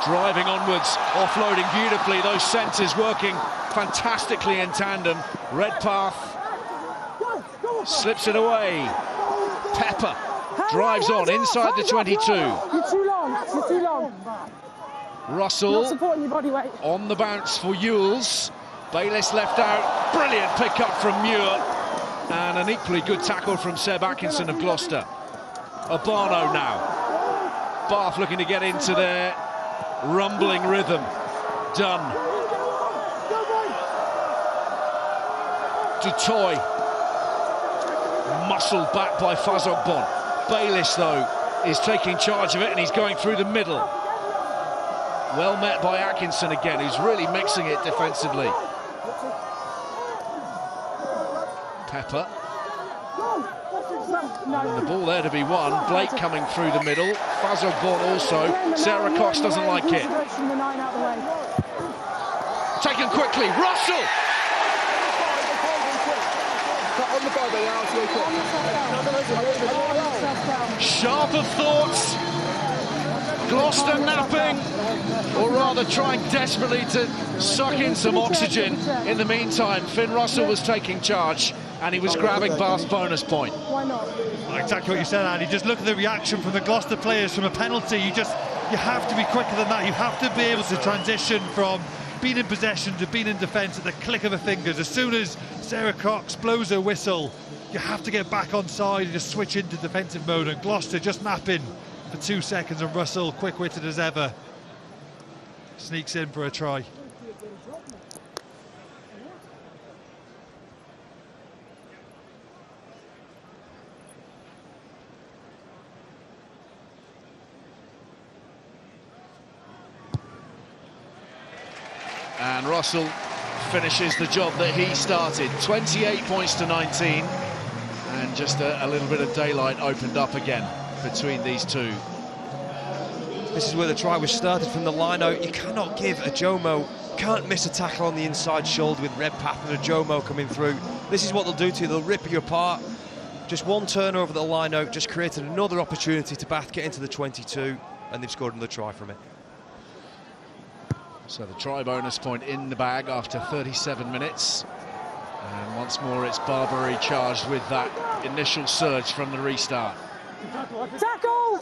driving onwards, offloading beautifully. Those centres working fantastically in tandem. Redpath slips it away. Pepper drives on inside the 22. You're too long. You're too long. Russell Not supporting your body weight. on the bounce for Ewells. Bayliss left out. Brilliant pick up from Muir. And an equally good tackle from Seb Atkinson of Gloucester. Obano now. Bath looking to get into their rumbling rhythm. Dunn. Dutoy. Muscled back by Fazogbon. Bayliss, though, is taking charge of it, and he's going through the middle. Well met by Atkinson again, who's really mixing it defensively. Pepper. And the ball there to be won. Blake coming through the middle. Fazogbon also. Sarah Cox doesn't like it. Taken quickly. Russell! Sharp of thoughts. Gloucester napping, or rather trying desperately to suck in some oxygen. In the meantime, Finn Russell was taking charge, and he was grabbing Bath's bonus point. Why not? Well, exactly what you said, Andy. Just look at the reaction from the Gloucester players from a penalty. You have to be quicker than that. You have to be able to transition from being in possession to being in defence at the click of a fingers. As soon as Sarah Cox blows her whistle, you have to get back on side and just switch into defensive mode. And Gloucester just napping for 2 seconds, and Russell, quick-witted as ever, sneaks in for a try. And Russell finishes the job that he started. 28 points to 19. And just a little bit of daylight opened up again between these two. This is where the try was started from the line-out. You cannot give a Jomo, can't miss a tackle on the inside shoulder with Redpath and a Jomo coming through. This is what they'll do to you, they'll rip you apart. Just one turn over the line-out, just created another opportunity to Bath get into the 22, and they've scored another try from it. So the try bonus point in the bag after 37 minutes. And once more it's Barbary charged with that initial surge from the restart. Tackle!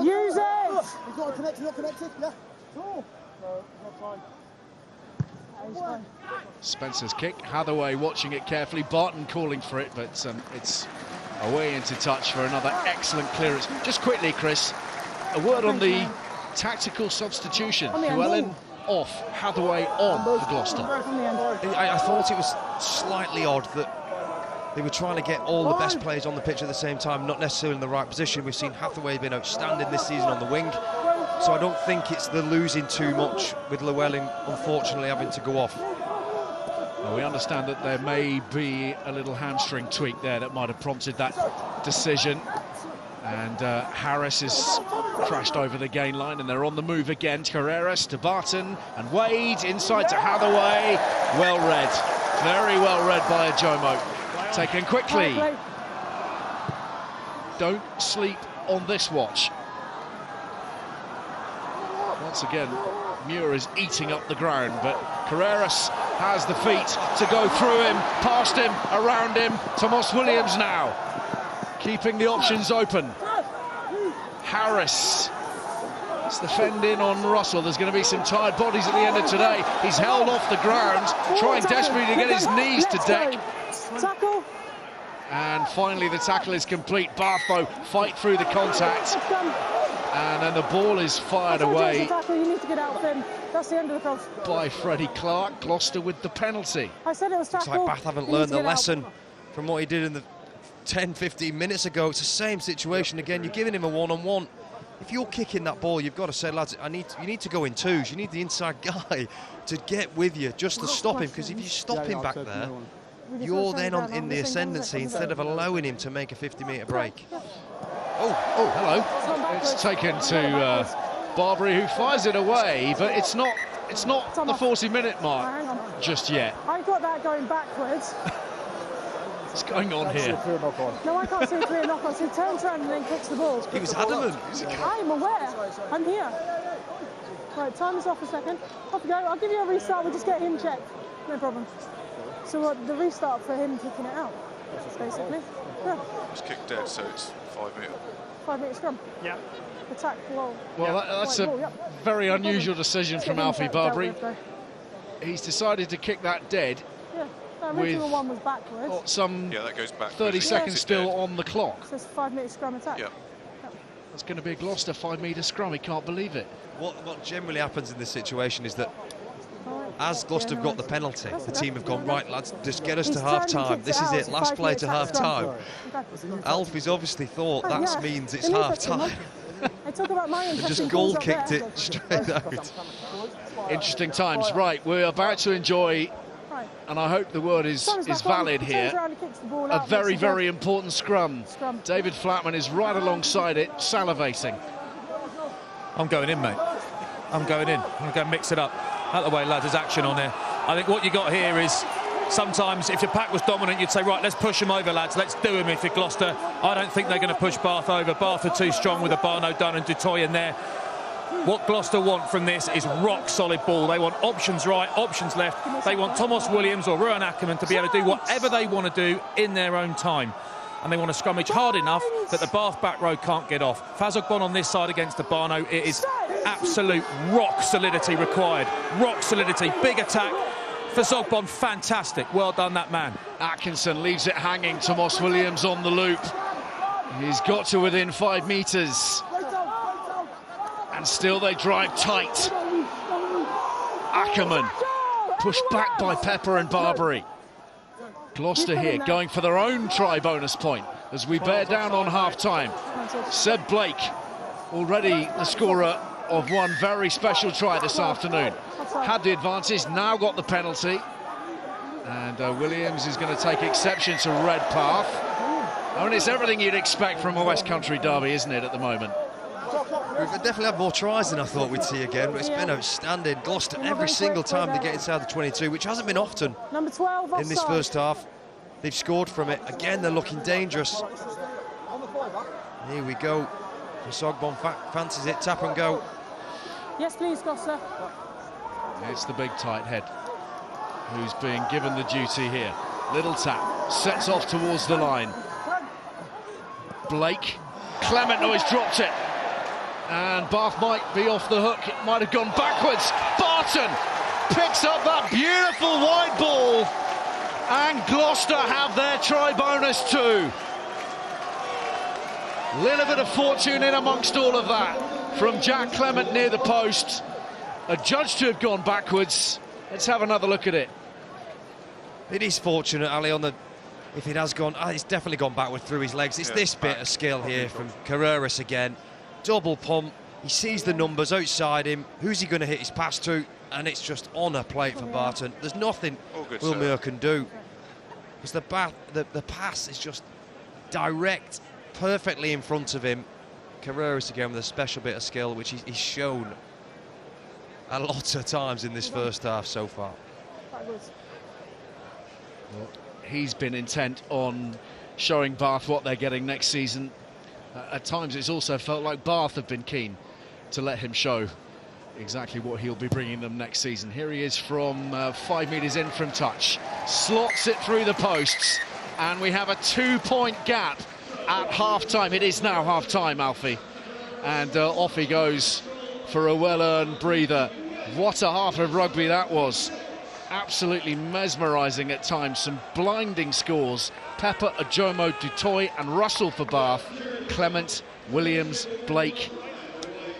Use it! He's not connected, yeah. Spencer's kick, Hathaway watching it carefully, Barton calling for it, but it's away into touch for another excellent clearance. Just quickly, Chris, a word on the tactical substitution. Llewellyn off, Hathaway on for Gloucester. I thought it was slightly odd that they were trying to get all the best players on the pitch at the same time, not necessarily in the right position. We've seen Hathaway been outstanding this season on the wing, so I don't think it's the losing too much with Llewellyn unfortunately having to go off. Well, we understand that there may be a little hamstring tweak there that might have prompted that decision. And Harris has crashed over the gain line, and they're on the move again. Carreras to Barton, and Wade inside to Hathaway. Well read, very well read by Ajomo. Taken quickly. Don't sleep on this watch. Once again, Muir is eating up the ground, but Carreras has the feet to go through him, past him, around him. Tomas Williams now, keeping the options open. Harris, it's the fend in on Russell. There's going to be some tired bodies at the end of today. He's held off the ground, trying desperately to get his knees to deck. Tackle. And finally the tackle is complete. Bath though fight through the contact, and then the ball is fired away You need to get out of him. That's the end of the cross. by Freddie Clark. Gloucester with the penalty. I said it was tackle. It's like Bath haven't learned the lesson from what he did in the 10-15 minutes ago. It's the same situation again. You're giving him a one-on-one. If you're kicking that ball, you've got to say, lads, you need to go in twos. You need the inside guy to get with you just to stop him, because if you stop him back there, you're then in the ascendancy instead of allowing him to make a 50-metre break. Oh, hello. It's taken to Barbary, who fires it away, but it's not the 40-minute mark just yet. I got that going backwards. What's going on here? No, I can't see a clear knock-on. So he turns around and then kicks the ball. He was adamant. I'm aware. I'm here. Right, time is off a second. Off you go. I'll give you a restart. We'll just get him checked. No problem. So the restart for him kicking it out, basically. Yeah. It's kicked dead, so it's 5 metre. 5 minute scrum. Yeah. Attack ball. Well, that's a very unusual decision from Alfie Barbary. He's decided to kick that dead. Yeah. The original one was backwards. Some that goes back 30 seconds still on the clock. So it's a 5 minute scrum attack. Yeah. That's going to be a Gloucester 5-metre scrum. He can't believe it. What generally happens in this situation is that as Gloucester have got the penalty, the team have gone, right, lads, just get us to half-time. This is it, last play to half-time. Alfie's obviously thought that means it's half-time. And just goal-kicked it straight out. Interesting times. Right, we're about to enjoy, and I hope the word is valid here, a very, very important scrum. David Flatman is right alongside it, salivating. I'm going in, mate. I'm going in. I'm going to go mix it up. Out the way, lads, there's action on there. I think what you got here is sometimes if your pack was dominant, you'd say, right, let's push them over, lads. Let's do them if you're Gloucester. I don't think they're going to push Bath over. Bath are too strong with Abano, Dunn and Dutoy in there. What Gloucester want from this is rock-solid ball. They want options right, options left. They want Tomas Williams or Ruan Ackerman to be able to do whatever they want to do in their own time. And they want to scrummage hard enough that the Bath back row can't get off. Fazogbon on this side against Abano. It is absolute rock solidity required. Rock solidity, big attack. Fazogbon, fantastic. Well done, that man. Atkinson leaves it hanging. Tomas Williams on the loop. He's got to within 5 metres. And still they drive tight. Ackerman pushed back by Pepper and Barbary. Gloucester here going for their own try bonus point as we bear down on half-time. Seb Blake, already the scorer of one very special try this afternoon. Had the advantage, now got the penalty. And Williams is going to take exception to red path. I mean, it's everything you'd expect from a West Country derby, isn't it, at the moment? We've definitely had more tries than I thought we'd see again, but it's been outstanding. Gloucester every single time they get inside the 22, which hasn't been often Number 12 in this first half. They've scored from it. Again, they're looking dangerous. Here we go. Fasogbon fancies it, tap and go. Yes, please, Gloucester. It's the big tight head who's being given the duty here. Little tap, sets off towards the line. Blake, Clement, no, he's dropped it. And Bath might be off the hook, it might have gone backwards. Barton picks up that beautiful wide ball, and Gloucester have their try bonus too. Little bit of fortune in amongst all of that from Jack Clement near the post. Adjudged to have gone backwards. Let's have another look at it. It is fortunate, Ali, on the... If it has gone... it's definitely gone backward through his legs. It's this bit of skill here from Carreras again. Double pump. He sees the numbers outside him. Who's he going to hit his pass to? And it's just on a plate for Barton. There's nothing Will Muir can do. Because the pass is just direct, perfectly in front of him. Carreras again with a special bit of skill, which he's shown a lot of times in this first half so far. Well, he's been intent on showing Bath what they're getting next season. At times it's also felt like Bath have been keen to let him show exactly what he'll be bringing them next season. Here he is from 5 metres in from touch, slots it through the posts, and we have a 2-point gap at half-time. It is now half-time, Alfie, and off he goes for a well-earned breather. What a half of rugby that was. Absolutely mesmerising at times, some blinding scores. Pepper, Ajomo, Dutoy and Russell for Bath, Clement, Williams, Blake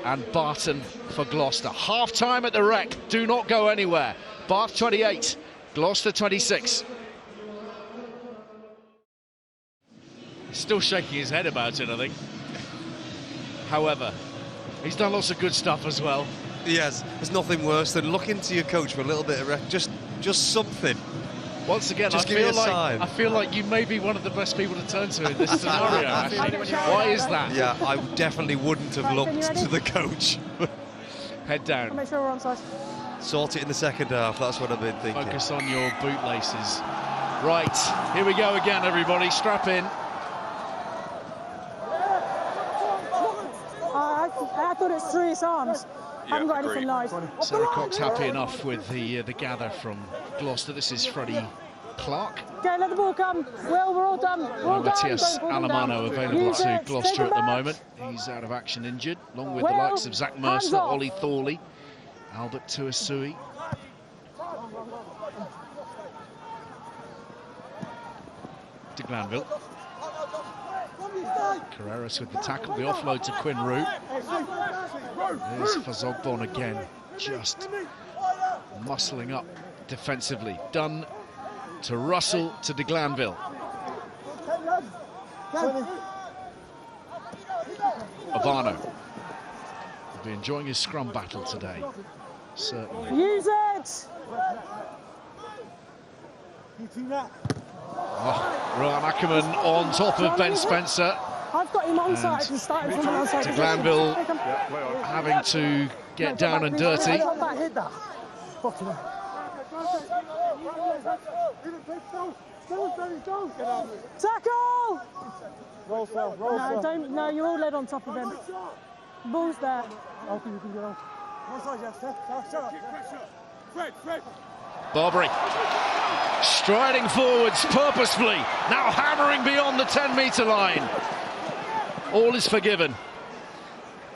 and Barton for Gloucester. Half-time at the Rec, do not go anywhere. Bath 28, Gloucester 26. He's still shaking his head about it, I think. However, he's done lots of good stuff as well. Yes, there's nothing worse than looking to your coach for a little bit of just something. Once again, just I feel like you may be one of the best people to turn to in this scenario. Why is that? Yeah, I definitely wouldn't have looked to the coach. Head down. Make sure we're on side. Sort it in the second half, that's what I've been thinking. Focus on your bootlaces. Right, here we go again, everybody. Strap in. I thought it's through his arms. I haven't got anything live. Sarah Cox happy enough with the gather from Gloucester. This is Freddie Clark. Okay, let the ball come. Will, we're all done. We're all done. Matthias Alamano available to Gloucester at the moment. He's out of action injured, along with the likes of Zach Mercer, Ollie Thorley, Albert Tuasui. To Glanville. Carreras with the tackle, the offload to Quinn Root. There's Fasogbon again, just muscling up defensively. Dunn to Russell to de Glanville. Obano will be enjoying his scrum battle today, certainly. Use it! Oh, Rowan Ackerman on top of Ben Spencer. I've got him on side and started from on side. De Glanville having to get down and dirty. Tackle! No, you're all led on top of him. Ball's there. Barbary striding forwards purposefully, now hammering beyond the 10-metre line. All is forgiven.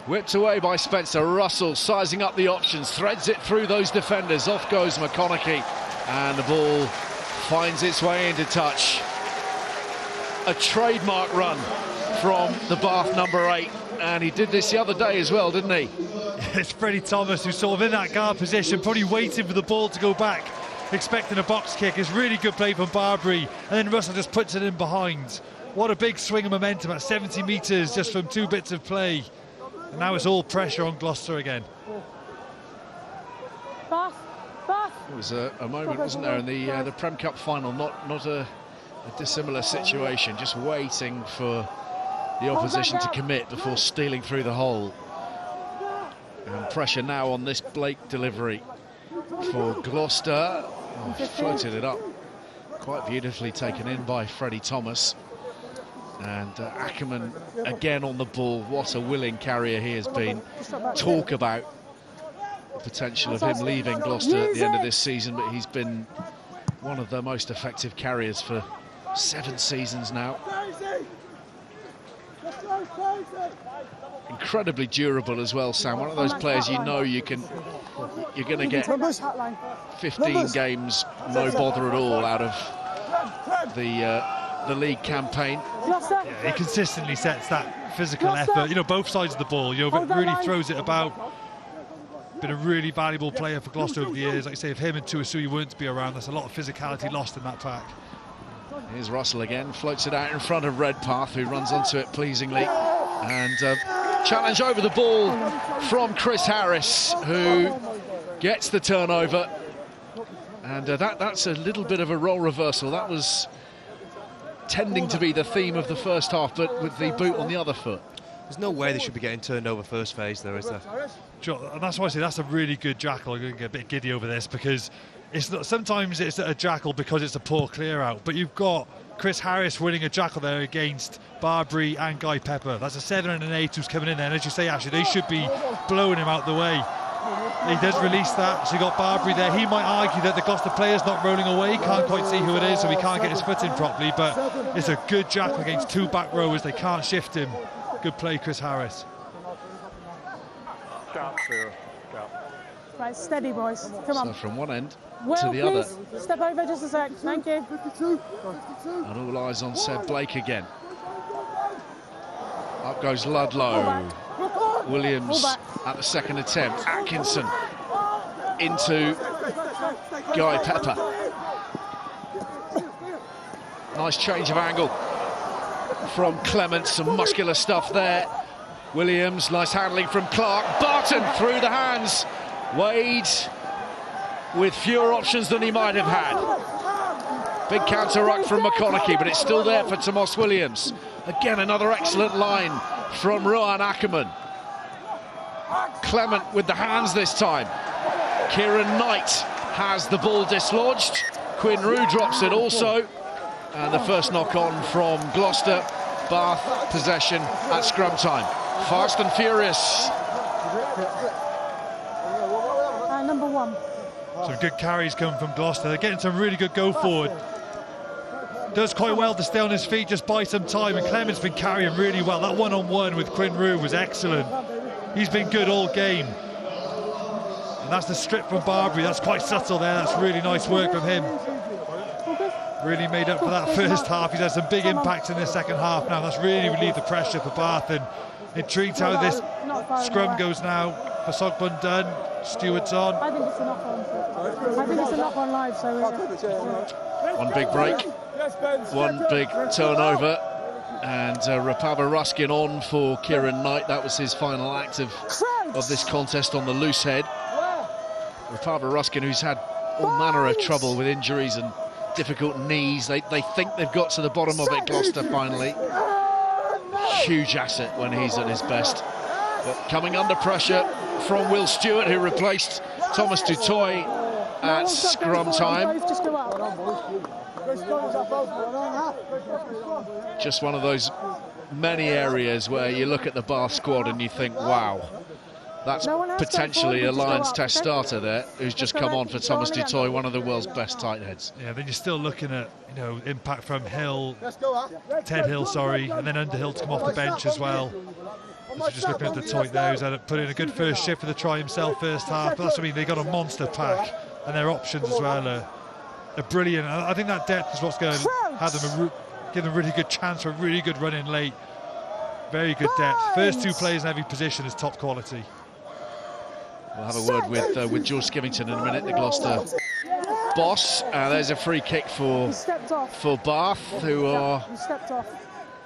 Whipped away by Spencer. Russell sizing up the options, threads it through those defenders. Off goes McConaughey, and the ball finds its way into touch. A trademark run from the Bath number 8, and he did this the other day as well, didn't he? It's Freddie Thomas who's sort of in that guard position, probably waiting for the ball to go back, expecting a box kick. It's really good play from Barbary, and then Russell just puts it in behind. What a big swing of momentum at 70 metres just from 2 bits of play. And now it's all pressure on Gloucester again. Bath, Bath. There was a moment, wasn't there, in the Prem Cup final, not a dissimilar situation, just waiting for the opposition to commit before stealing through the hole. And pressure now on this Blake delivery for Gloucester. Oh, floated it up, quite beautifully taken in by Freddie Thomas. And Ackerman again on the ball. What a willing carrier he has been. Talk about the potential of him leaving Gloucester at the end of this season, but he's been one of the most effective carriers for 7 seasons now. Incredibly durable as well, Sam. One of those players you're going to get 15 games, no bother at all out of the league campaign. Yeah, he consistently sets that physical effort, you know, both sides of the ball, you know, but really throws it about. Been a really valuable player for Gloucester over the years. Like I say, if him and Tuasui weren't to be around, there's a lot of physicality lost in that pack. Here's Russell again, floats it out in front of Redpath, who runs onto it pleasingly. And challenge over the ball from Chris Harris, who gets the turnover. And that's a little bit of a role reversal. That was tending to be the theme of the first half, but with the boot on the other foot. There's no way they should be getting turned over first phase, though, is there? And that's why I say that's a really good jackal. I'm going to get a bit giddy over this because it's not, sometimes it's a jackal because it's a poor clear out, but you've got Chris Harris winning a jackal there against Barbary and Guy Pepper. That's a 7 and an 8 who's coming in there, and as you say, actually, they should be blowing him out the way. He does release that, so you got Barbary there. He might argue that the Gloucester player's not rolling away, can't quite see who it is, so he can't get his foot in properly, but it's a good jackal against 2 back rowers. They can't shift him. Good play, Chris Harris. Right, steady, boys. Come on. So from one end Well, to the other. Step over just a sec. Thank you. And all eyes on Seb Blake again. Up goes Ludlow. Williams at the second attempt. Atkinson into Guy Pepper. Nice change of angle from Clement. Some muscular stuff there. Williams, nice handling from Clark. Barton through the hands. Wade with fewer options than he might have had. Big counter ruck from McConaughey, but it's still there for Tomas Williams. Again, another excellent line from Rohan Ackerman. Clement with the hands this time. Kieran Knight has the ball dislodged. Quinn Rue drops it also. And the first knock on from Gloucester. Bath possession at scrum time. Fast and furious. Number 1. Some good carries come from Gloucester. They're getting some really good go forward. Does quite well to stay on his feet, just buy some time, and Clement's been carrying really well. That one-on-one with Quinn Rue was excellent. He's been good all game. And that's the strip from Barbary. That's quite subtle there. That's really nice work from him. Really made up for that first half. He's had some big impacts in the second half now. That's really relieved the pressure for Bath, and intrigued how this scrum goes now. For Sogbun done. Stewart's on. I think it's a knock-on. I think it's a knock-on live, so... One big break. One big turnover. And Rapava-Ruskin on for Kieran Knight. That was his final act of this contest on the loose head. Rapava-Ruskin, who's had all manner of trouble with injuries and difficult knees. They think they've got to the bottom of it, Gloucester, finally. Huge asset when he's at his best. But coming under pressure from Will Stewart, who replaced Thomas Dutoy at scrum time. Just one of those many areas where you look at the Bath squad and you think, wow, that's potentially a Lions Test starter there, who's just come on for Thomas Dutoy, one of the world's best tight heads. Yeah, then you're still looking at, you know, impact from Hill, Ted Hill, sorry, and then Underhill to come off the bench as well. So just looking at the Toit there, who's had put in a good first shift for the try himself first half. But that's what I mean, they got a monster pack, and their options as well are brilliant. And I think that depth is what's going to have them give them a really good chance for a really good run in late. Very good depth. First 2 players in every position is top quality. We'll have a word with George Skivington in a minute, the Gloucester boss. There's a free kick for Bath, who are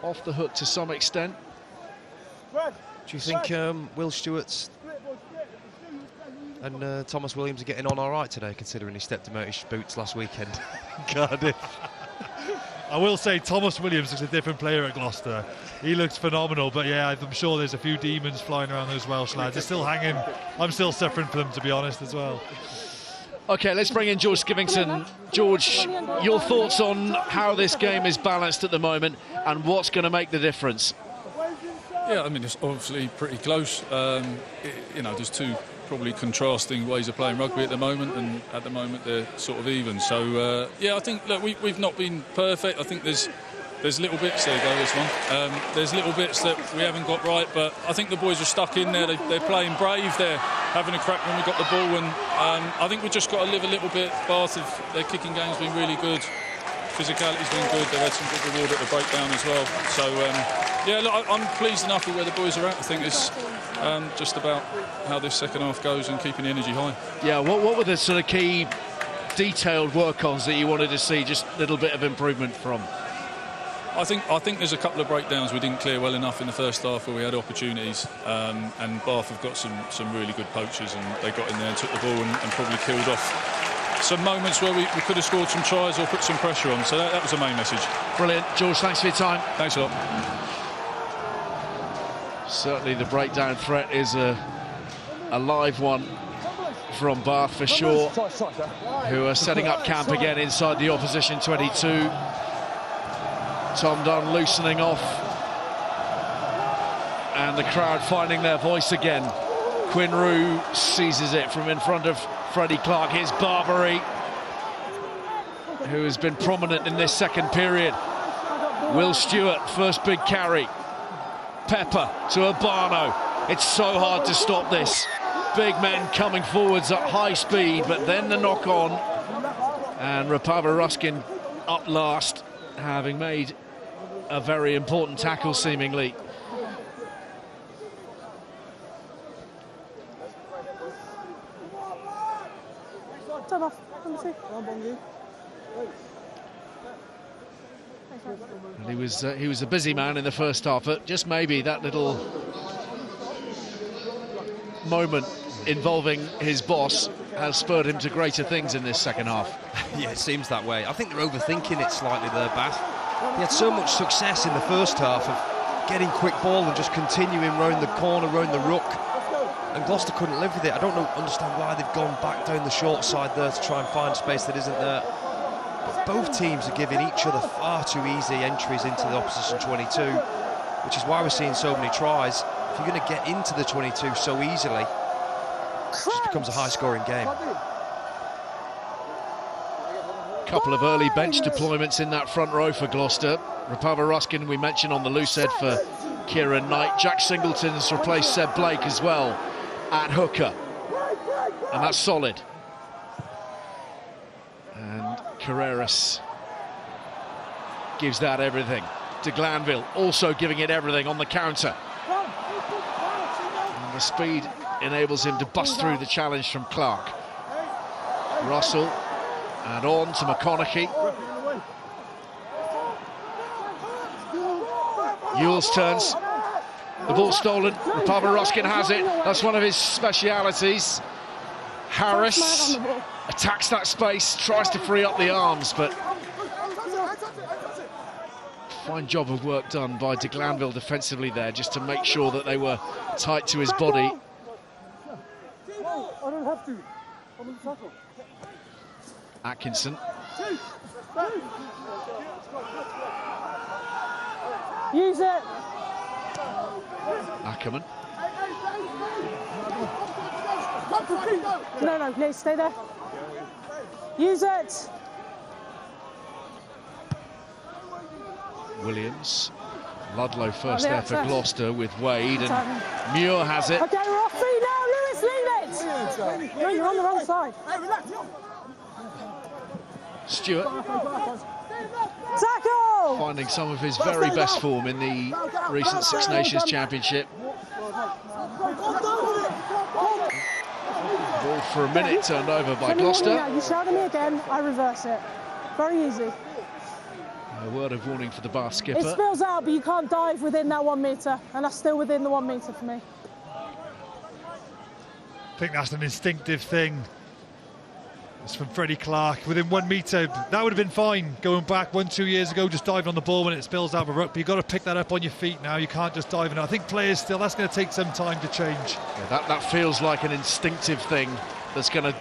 off the hook to some extent. Do you think Will Stewart's And Thomas Williams are getting on all right today, considering he stepped him out his boots last weekend. Cardiff. I will say Thomas Williams is a different player at Gloucester. He looks phenomenal, but yeah, I'm sure there's a few demons flying around those Welsh lads. They're still hanging. I'm still suffering for them, to be honest, as well. OK, let's bring in George Skivington. George, your thoughts on how this game is balanced at the moment and what's going to make the difference? Yeah, I mean, it's obviously pretty close. You know, there's two probably contrasting ways of playing rugby at the moment, and at the moment they're sort of even. So, yeah, I think, look, we've not been perfect. I think there's little bits, there you go, this one. There's little bits that we haven't got right, but I think the boys are stuck in there. They're playing brave. They're having a crack when we got the ball, and I think we've just got to live a little bit. Bath, their kicking game's been really good. Physicality's been good. They've had some good reward at the breakdown as well. So, yeah, look, I'm pleased enough with where the boys are at. I think it's just about how this second half goes and keeping the energy high. Yeah, what were the sort of key detailed work-ons that you wanted to see, just a little bit of improvement from? I think there's a couple of breakdowns we didn't clear well enough in the first half where we had opportunities, and Bath have got some really good poachers, and they got in there and took the ball and probably killed off some moments where we could have scored some tries or put some pressure on. So that was the main message. Brilliant. George, thanks for your time. Thanks a lot. Certainly the breakdown threat is a live one from Bath for sure, who are setting up camp again inside the opposition 22. Tom Dunn loosening off, and the crowd finding their voice again. Quinn Rue seizes it from in front of Freddie Clark. Here's Barbary, who has been prominent in this second period. Will Stewart, first big carry. Pepper to Urbano. It's so hard to stop this. Big men coming forwards at high speed, but then the knock on. And Rapava-Ruskin up last, having made a very important tackle, seemingly. And he was a busy man in the first half, but just maybe that little moment involving his boss has spurred him to greater things in this second half. Yeah, it seems that way. I think they're overthinking it slightly there, Bath. He had so much success in the first half of getting quick ball and just continuing round the corner, round the ruck, and Gloucester couldn't live with it. I don't understand why they've gone back down the short side there to try and find space that isn't there. But both teams are giving each other far too easy entries into the opposition 22, which is why we're seeing so many tries. If you're going to get into the 22 so easily, it just becomes a high-scoring game. Couple of early bench deployments in that front row for Gloucester. Rapava-Ruskin, we mentioned on the loose head for Kieran Knight. Jack Singleton's replaced Seb Blake as well at hooker, and that's solid. And Carreras gives that everything. De Glanville also giving it everything on the counter. And the speed enables him to bust through the challenge from Clark. Russell, and on to McConaughey. Ewell's turns. The ball stolen. Rapava-Ruskin has it. That's one of his specialities. Harris attacks that space, tries to free up the arms, but fine job of work done by De Glanville defensively there, just to make sure that they were tight to his body. I don't have to. I'm in the tackle. Atkinson. Use it. Ackerman. No, please stay there. Use it. Williams. Ludlow first there for Gloucester with Wade, and Muir has it. Okay, we're off feet now. Lewis, leave it. No, you're on the wrong side. Stewart. Tackle! Finding some of his very best form in the recent Six Nations Championship. Ball for a minute turned over by Gloucester. You shout at me again, I reverse it. Very easy. A word of warning for the Bath skipper. It spills out, but you can't dive within that 1 metre, and that's still within the 1 metre for me. I think that's an instinctive thing. It's from Freddie Clark, within 1 metre. That would have been fine going back 1-2 years ago, just diving on the ball when it spills out of rugby. You've got to pick that up on your feet now. You can't just dive in. I think players still, that's going to take some time to change. Yeah, that feels like an instinctive thing that's going to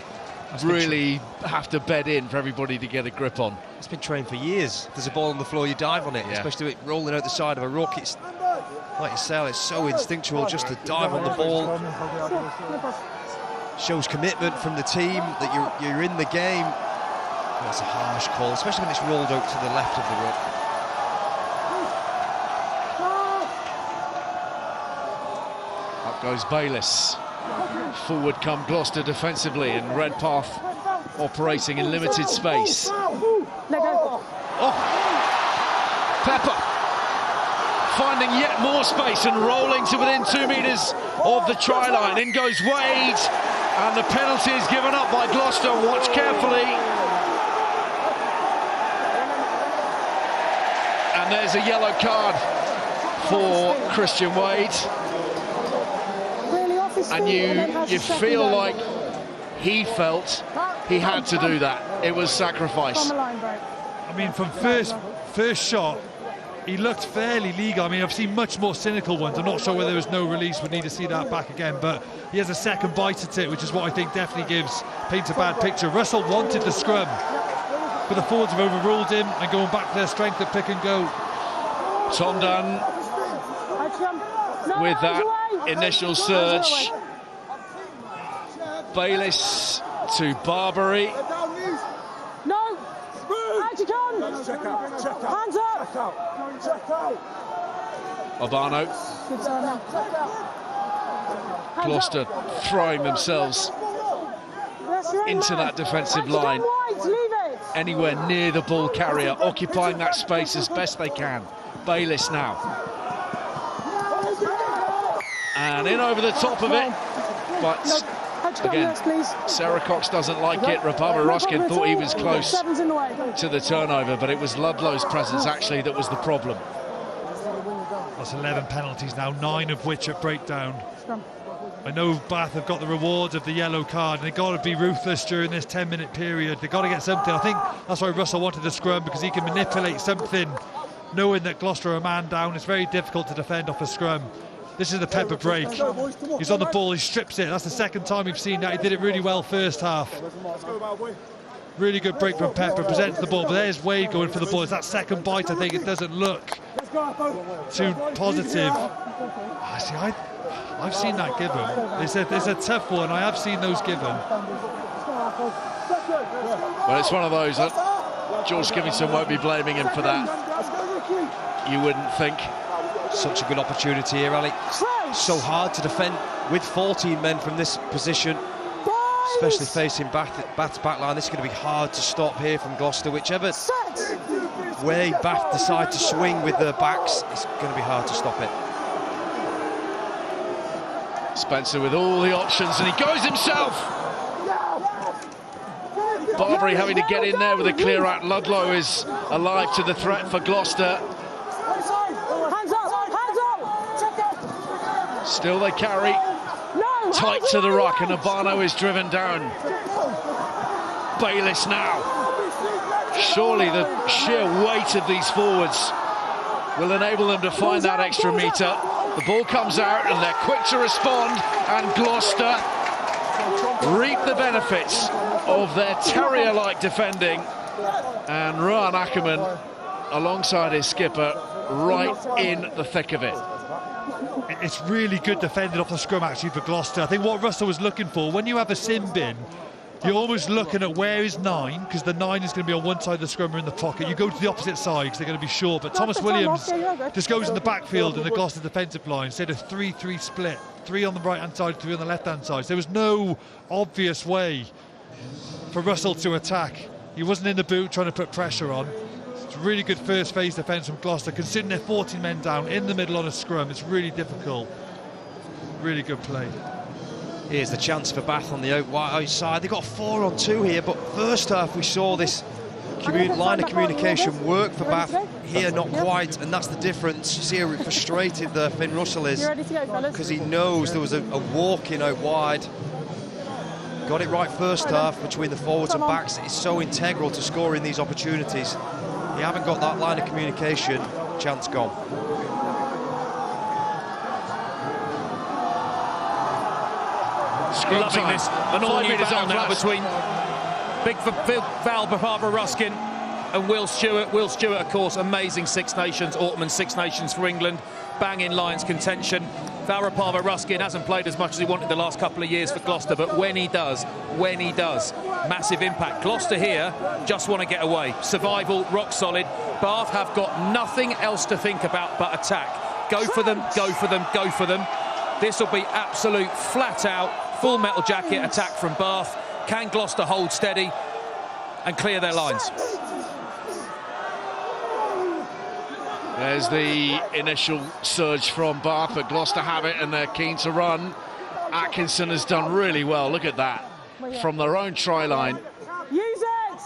really have to bed in for everybody to get a grip on. It's been trained for years. If there's a ball on the floor, you dive on it, especially with rolling out the side of a ruck. It's like you say, it's so instinctual just to dive on the ball. Shows commitment from the team that you're in the game. That's a harsh call, especially when it's rolled out to the left of the ruck. Up goes Bayliss. Forward come Gloucester defensively, and Redpath operating in limited space. Oh, Pepper finding yet more space and rolling to within 2 metres of the try line. In goes Wade, and the penalty is given up by Gloucester. Watch carefully. And there's a yellow card for Christian Wade. And you feel like he felt he had to do that. It was sacrifice. I mean, from first shot, he looked fairly legal. I mean, I've seen much more cynical ones. I'm not sure whether there was no release. We'd need to see that back again. But he has a second bite at it, which is what I think definitely paints a bad picture. Russell wanted the scrum, but the forwards have overruled him and going back to their strength at pick and go. Tom Dunn with that initial surge. Bayliss to Barbary. No! Out you come! Hands up! Obano. Gloucester throwing themselves into that defensive line. Anywhere near the ball carrier, occupying that space as best they can. Bayliss now. And in over the top of it. But again, Sarah Cox doesn't like it. Rapava-Ruskin thought he was close to the turnover, but it was Ludlow's presence actually that was the problem. That's 11 penalties now, 9 of which at breakdown. I know Bath have got the rewards of the yellow card, and they've got to be ruthless during this 10-minute period. They've got to get something. I think that's why Russell wanted the scrum, because he can manipulate something, knowing that Gloucester are a man down. It's very difficult to defend off a scrum. This is the Pepper break. He's on the ball, he strips it. That's the second time we've seen that. He did it really well first half. Really good break from Pepper, presents the ball, but there's Wade going for the ball. It's that second bite, I think it doesn't look too positive. I've seen that given. It's a tough one, I have seen those given. Well, it's one of those that George Skivington won't be blaming him for that. You wouldn't think. Such a good opportunity here, Ali. So hard to defend with 14 men from this position, especially facing Bath's back line. This is going to be hard to stop here from Gloucester. Whichever way Bath decide to swing with their backs, it's going to be hard to stop it. Spencer with all the options, and he goes himself. Barbary having to get in there with a clear out. Ludlow is alive to the threat for Gloucester. Still they carry tight to the ruck, and Obano is driven down. Bayliss now. Surely the sheer weight of these forwards will enable them to find that extra metre. The ball comes out and they're quick to respond, and Gloucester reap the benefits of their terrier-like defending, and Rohan Ackerman alongside his skipper right in the thick of it. It's really good defending off the scrum actually for Gloucester. I think what Russell was looking for, when you have a sin bin, you're almost looking at where is 9, because the 9 is going to be on one side of the scrum or in the pocket. You go to the opposite side because they're going to be short, but Thomas Williams just goes in the backfield in the Gloucester defensive line instead of 3-3 split, 3 on the right hand side, 3 on the left hand side. So there was no obvious way for Russell to attack. He wasn't in the boot trying to put pressure on. Really good first phase defence from Gloucester, considering they're 14 men down in the middle on a scrum. It's really difficult. Really good play. Here's the chance for Bath on the outside. They've got 4 on 2 here, but first half we saw this line of communication work for Bath. Here not quite, and that's the difference. You see how frustrated Finn Russell is, because he knows there was a walk in out wide. Got it right first half between the forwards and backs. It's so integral to scoring these opportunities. You haven't got that line of communication, chance gone. Loving this. An all-new battle now between big Val Rapava-Ruskin and Will Stewart. Will Stewart, of course, amazing Six Nations, Ortman Six Nations for England, banging Lions contention. Val Rapava-Ruskin hasn't played as much as he wanted the last couple of years for Gloucester, but when he does, massive impact. Gloucester here just want to get away. Survival, rock solid. Bath have got nothing else to think about but attack. Go for them, go for them, go for them. This will be absolute flat-out, full metal jacket attack from Bath. Can Gloucester hold steady and clear their lines? There's the initial surge from Bath, but Gloucester have it and they're keen to run. Atkinson has done really well, look at that, from their own try line. Use it!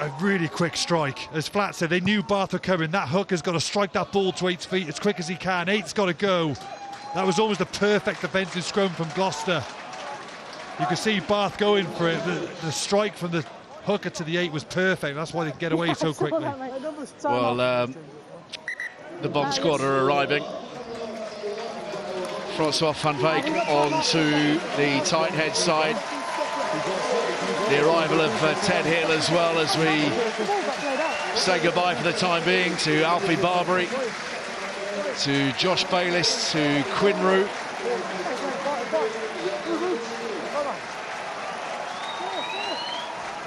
A really quick strike. As Flat said, they knew Bath were coming. That hooker's got to strike that ball to 8's feet as quick as he can. 8's got to go. That was almost a perfect defensive scrum from Gloucester. You can see Bath going for it. The strike from the hooker to the 8 was perfect. That's why they get away so quickly. Well, the bomb squad are arriving. Francois van Veek onto the tight head side. The arrival of Ted Hill as well, as we say goodbye for the time being to Alfie Barbary, to Josh Bayliss, to Quinn Root.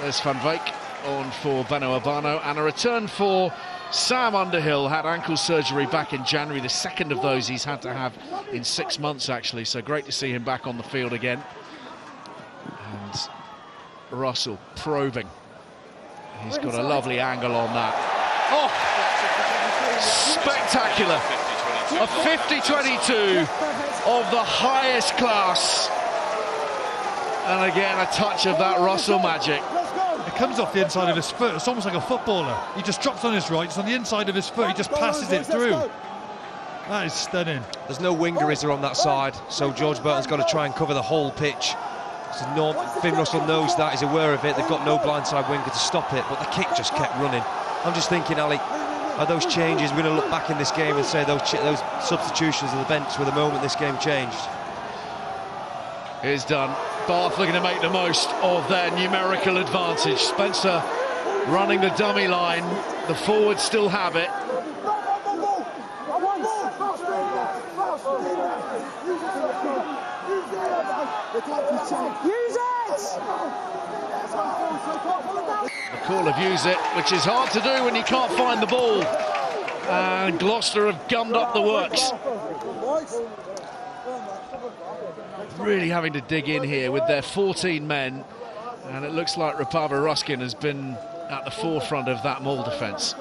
There's Van Veek on for Beno Abano, and a return for Sam Underhill. Had ankle surgery back in January, the second of those he's had to have in 6 months actually, so great to see him back on the field again. And Russell probing. He's got a lovely angle on that. Oh, spectacular. A 50-22 of the highest class. And again, a touch of that Russell magic. It comes off the inside of his foot. It's almost like a footballer. He just drops on his right. It's on the inside of his foot. He just passes it through. That is stunning. There's no winger, is there, on that side? So George Burton's got to try and cover the whole pitch. Finn Russell knows that, he's aware of it. They've got no blindside winger to stop it, but the kick just kept running. I'm just thinking, Ali, are those changes, we're going to look back in this game and say those substitutions on the bench were the moment this game changed. Here's done. Bath looking to make the most of their numerical advantage. Spencer running the dummy line. The forwards still have it. Use it! The call of use it, which is hard to do when you can't find the ball. And Gloucester have gummed up the works. Really having to dig in here with their 14 men, and it looks like Rapava-Ruskin has been at the forefront of that maul defence.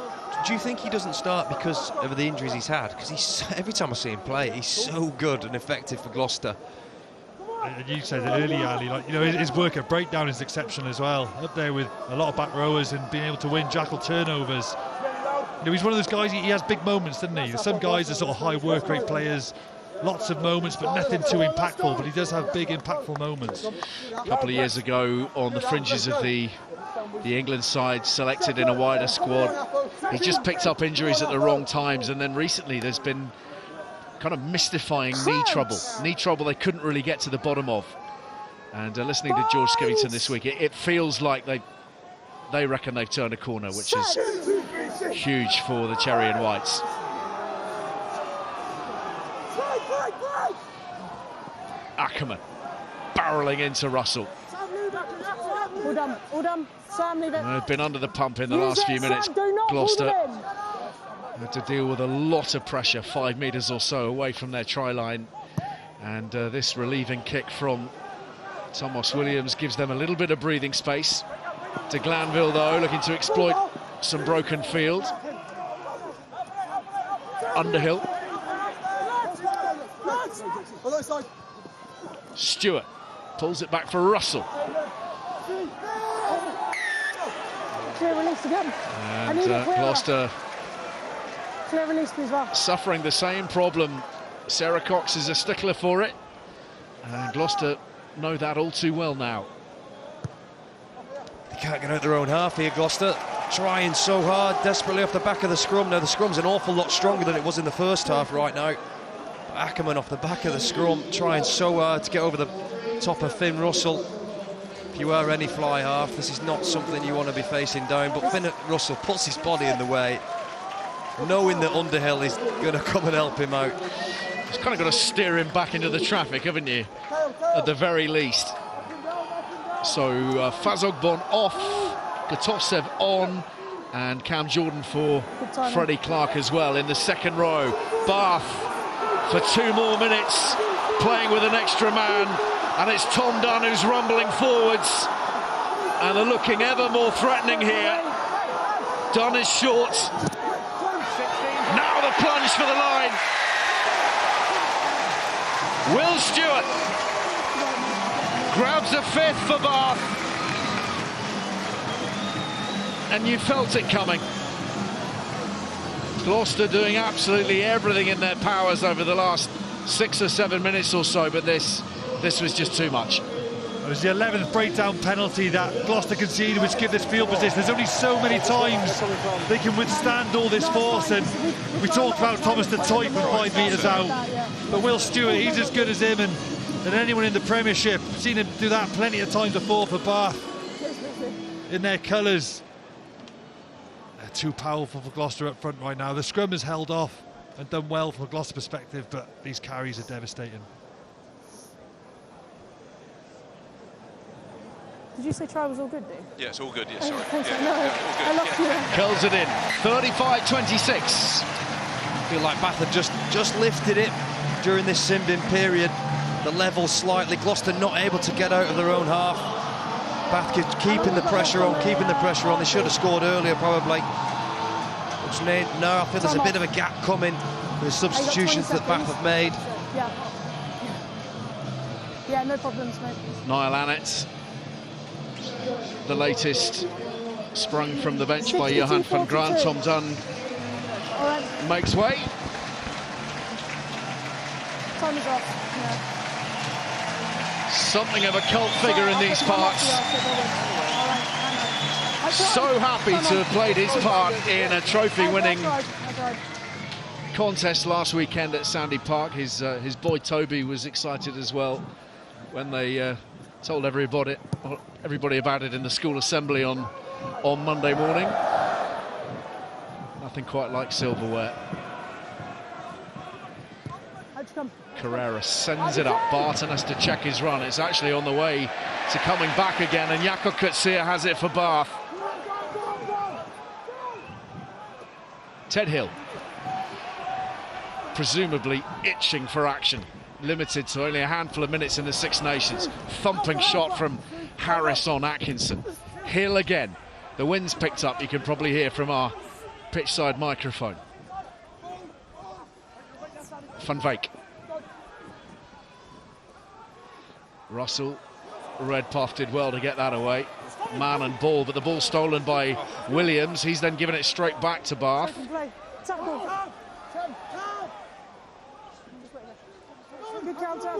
Do you think he doesn't start because of the injuries he's had? Because every time I see him play, he's so good and effective for Gloucester. And you said it earlier, Ali, like, you know, his work at breakdown is exceptional as well. Up there with a lot of back rowers and being able to win jackal turnovers. You know, he's one of those guys, he has big moments, doesn't he? Some guys are sort of high work rate players, lots of moments, but nothing too impactful, but he does have big, impactful moments. A couple of years ago, on the fringes of the England side, selected in a wider squad, he just picked up injuries at the wrong times, and then recently there's been kind of mystifying knee trouble they couldn't really get to the bottom of. And listening to George Skivington this week, it feels like they reckon they've turned a corner, which is huge for the Cherry and Whites. Ackerman barrelling into Russell. All done, all done. Sam, leave it. They've been under the pump in the last few minutes. Gloucester had to deal with a lot of pressure, 5 metres or so away from their try line. And this relieving kick from Thomas Williams gives them a little bit of breathing space. De Glanville, though, looking to exploit some broken field. Underhill. Stewart pulls it back for Russell. Clear release again. And Gloucester clear release, please, Ralph. Suffering the same problem. Sarah Cox is a stickler for it. And Gloucester know that all too well now. They can't get out their own half here, Gloucester. Trying so hard, desperately off the back of the scrum. Now the scrum's an awful lot stronger than it was in the first half right now. Ackerman off the back of the scrum, trying so hard to get over the top of Finn Russell. If you are any fly half, this is not something you want to be facing down, but Finn Russell puts his body in the way, knowing that Underhill is going to come and help him out. Just kind of got to steer him back into the traffic, haven't you? At the very least. So Fazogbon off, Gatosev on, and Cam Jordan for Freddie Clark as well in the second row. Bath for 2 more minutes, playing with an extra man, and it's Tom Dunn who's rumbling forwards, and they're looking ever more threatening here. Dunn is short. Now the plunge for the line. Will Stewart grabs a 5th for Bath, and you felt it coming. Gloucester doing absolutely everything in their powers over the last 6 or 7 minutes or so, but this was just too much. It was the 11th breakdown penalty that Gloucester conceded, which give this field position. There's only so many times they can withstand all this force, and we talked about Thomas de Toit from 5 metres out, but Will Stewart, he's as good as him and anyone in the Premiership. I've seen him do that plenty of times before for Bath in their colours. They're too powerful for Gloucester up front right now. The scrum has held off and done well from a Gloucester perspective, but these carries are devastating. Did you say try was all good, Dave? Yeah, it's all good, yeah, sorry. Thanks, Yeah, no, all good. I lost you. Curls it in, 35-26. I feel like Bath had just lifted it during this Simbin period. The level slightly, Gloucester not able to get out of their own half. Bath keeping the pressure on. They should have scored earlier probably. Which made, no, I think there's a bit of a gap coming with the substitutions that Bath have made. Yeah, no problems, mate. Niall Annett, the latest, sprung from the bench by Johan van Graan. Tom Dunn makes way. Time is off. Yeah. Something of a cult figure in these parts. So happy to have played his part in a trophy-winning contest last weekend at Sandy Park. His boy Toby was excited as well when they told everybody about it in the school assembly on Monday morning. Nothing quite like silverware. Carrera sends it up. Barton has to check his run. It's actually on the way to coming back again, and Jakob Kutsia has it for Bath. Ted Hill, presumably itching for action. Limited to only a handful of minutes in the Six Nations. Thumping shot from Harris on Atkinson. Hill again. The wind's picked up, you can probably hear from our pitchside microphone. Van Veek. Russell, Redpath did well to get that away. Man and ball, but the ball stolen by Williams. He's then given it straight back to Bath. Good counter.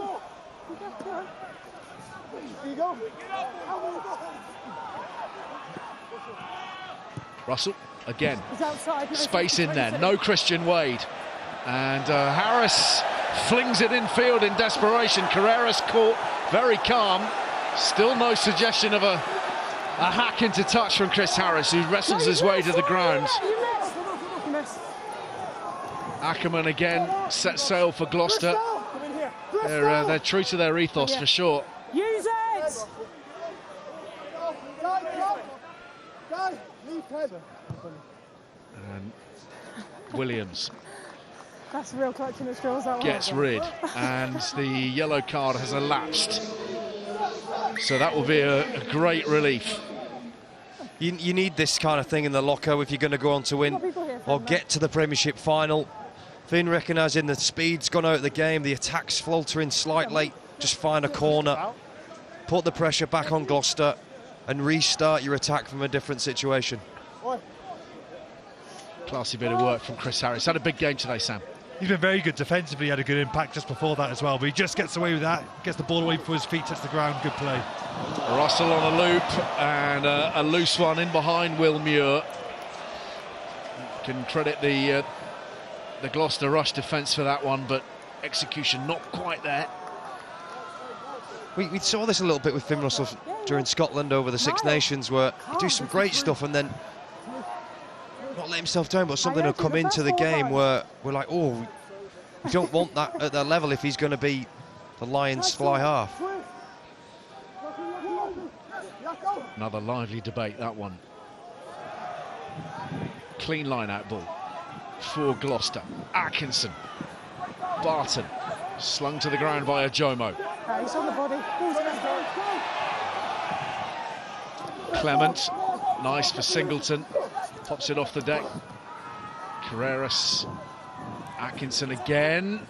Russell again. Space in there. No Christian Wade. And Harris flings it infield in desperation. Carrera's caught very calm. Still no suggestion of a hack into touch from Chris Harris, who wrestles his way to the ground. Ackerman again sets sail for Gloucester. They're true to their ethos for sure. Use it! And Williams That's real clutching at straws, that one. gets rid, and the yellow card has elapsed. So that will be a great relief. You need this kind of thing in the locker if you're going to go on to win or get to the Premiership final. Finn recognising the speed's gone out of the game, the attack's faltering slightly. Just find a corner, put the pressure back on Gloucester and restart your attack from a different situation. Classy bit of work from Chris Harris. Had a big game today, Sam. He's been very good defensively, he had a good impact just before that as well, but he just gets away with that, gets the ball away before his feet touch the ground. Good play. Russell on a loop, and a loose one in behind Will Muir. Can credit the Gloucester rush defence for that one, but execution not quite there. We saw this a little bit with Finn Russell during Scotland over the Six Nations, where he do some great stuff and then not let himself down, but something will come into the game where we're like, oh, we don't want that at that level if he's going to be the Lions fly half. Another lively debate, that one. Clean line-out ball for Gloucester. Atkinson, Barton, slung to the ground by Ajomo. He's on the body. Clement, nice for Singleton, pops it off the deck. Carreras, Atkinson again.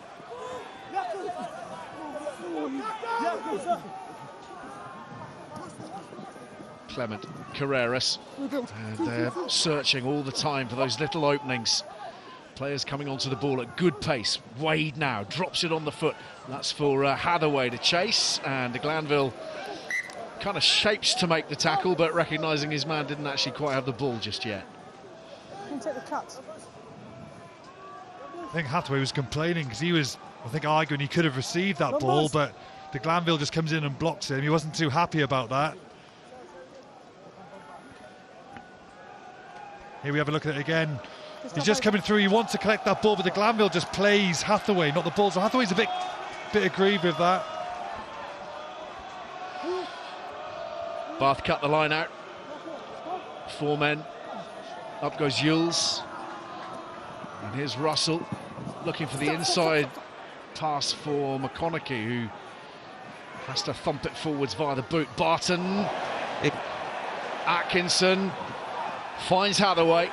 Clement, Carreras, and they're searching all the time for those little openings. Players coming onto the ball at good pace. Wade now drops it on the foot. That's for Hathaway to chase, and de Glanville kind of shapes to make the tackle, but recognising his man didn't actually quite have the ball just yet. Can take the cut. I think Hathaway was complaining because he was, I think, arguing he could have received that ball, but de Glanville just comes in and blocks him. He wasn't too happy about that. Here we have a look at it again. He's just coming through. He wants to collect that ball, but de Glanville just plays Hathaway, not the ball. So Hathaway's a bit aggrieved with that. Bath cut the line out. 4 men. Up goes Yules. And here's Russell looking for the inside pass for McConaughey, who has to thump it forwards via the boot. Barton. Atkinson finds Hathaway.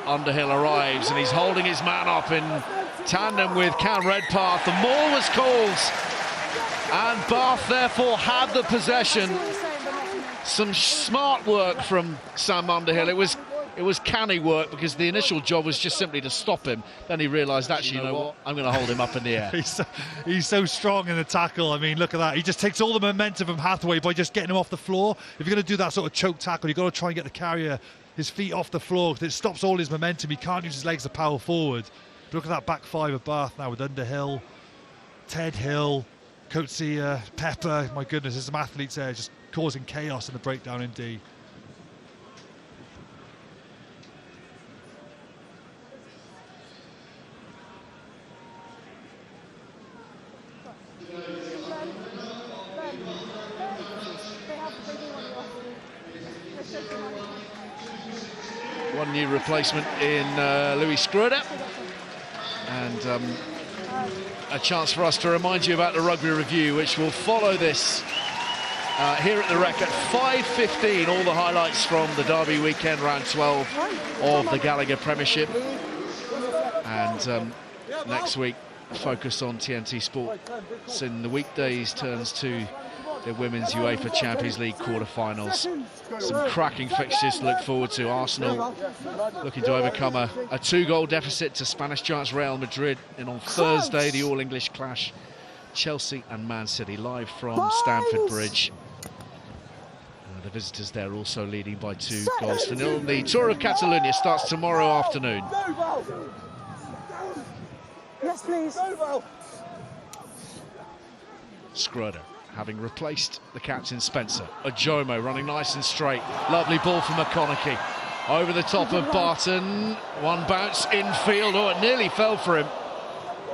Underhill arrives and he's holding his man up in tandem with Cam Redpath. The maul was called and Bath therefore had the possession. Some smart work from Sam Underhill. It was canny work because the initial job was just simply to stop him. Then he realised, actually, you know what? I'm going to hold him up in the air. He's so strong in the tackle. I mean, look at that. He just takes all the momentum from Hathaway by just getting him off the floor. If you're going to do that sort of choke tackle, you've got to try and get the carrier, his feet off the floor, because it stops all his momentum. He can't use his legs to power forward. But look at that back five of Bath now with Underhill, Ted Hill, Coatsy, Pepper. My goodness, there's some athletes there just causing chaos in the breakdown in D. One new replacement in Louis Schroeder, and a chance for us to remind you about the Rugby Review, which will follow this here at the Rec at 5:15. All the highlights from the Derby weekend, round 12 of the Gallagher Premiership, and next week focus on TNT Sport. So in the weekdays turns to the Women's UEFA Champions League quarter-finals. Some cracking fixtures to look forward to. Arsenal looking to overcome a 2-goal deficit to Spanish giants Real Madrid. And on Thursday, the all-English clash, Chelsea and Man City, live from Stamford Bridge. The visitors there also leading by 2-0. The Tour of Catalonia starts tomorrow afternoon. Yes, please. Schroeder having replaced the captain Spencer. Ajomo running nice and straight. Lovely ball from McConaughey. Over the top of Barton. One bounce infield. Oh, it nearly fell for him.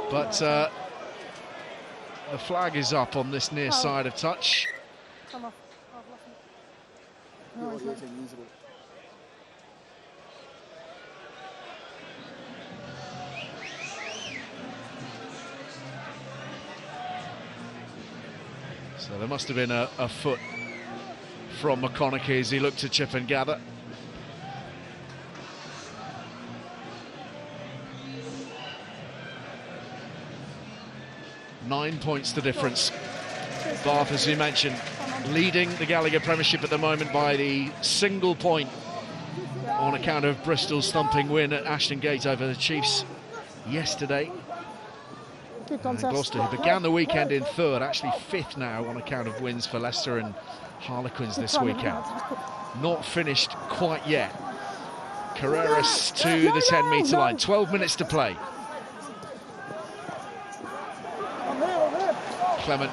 But the flag is up on this near side of touch. Come on. So there must have been a foot from McConaughey as he looked to chip and gather. Nine points the difference. Bath, as we mentioned, leading the Gallagher Premiership at the moment by the single point on account of Bristol's thumping win at Ashton Gate over the Chiefs yesterday. And Gloucester, who began the weekend in third, actually fifth now on account of wins for Leicester and Harlequins this weekend. Not finished quite yet. Carreras to the 10-metre line, 12 minutes to play. Clement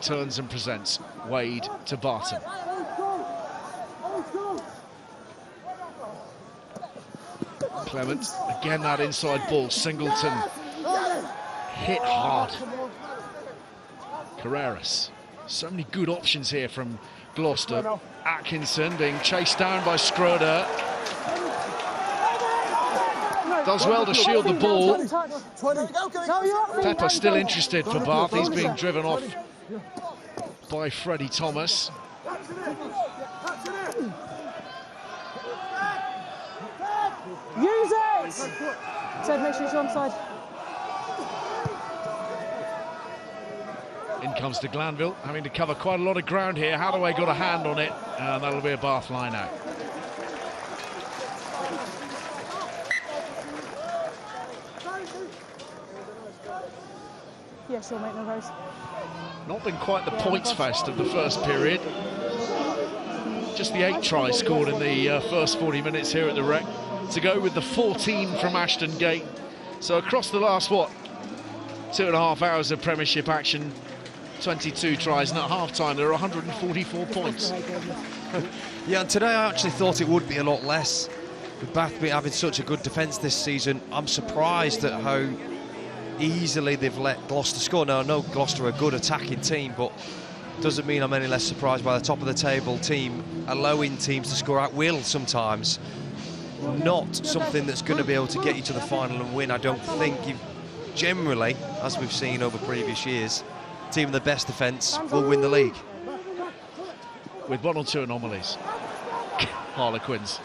turns and presents. Wade to Barton. Clement, again that inside ball. Singleton hit hard. Carreras. So many good options here from Gloucester. Atkinson being chased down by Schroeder. Does well to shield the ball. Pepper still interested for Bath. He's being driven off by Freddie Thomas. Use it! Said make sure it's onside. In comes to Glanville, having to cover quite a lot of ground here. Hathaway got a hand on it, and that'll be a Bath line out. Yeah, sure, mate, no worries. Not been quite the points fest of the first period. Just the 8 tries scored in the first 40 minutes here at the Rec, to go with the 14 from Ashton Gate. So across the last, 2.5 hours of Premiership action, 22 tries, and at half-time there are 144 points. Yeah, and today I actually thought it would be a lot less. With Bath having such a good defence this season, I'm surprised at how easily they've let Gloucester score. Now, I know Gloucester are a good attacking team, but doesn't mean I'm any less surprised by the top of the table team allowing teams to score at will sometimes. Not something that's going to be able to get you to the final and win. I don't think you generally, as we've seen over previous years, team with the best defence will win the league. With 1 or 2 anomalies. Harlequins.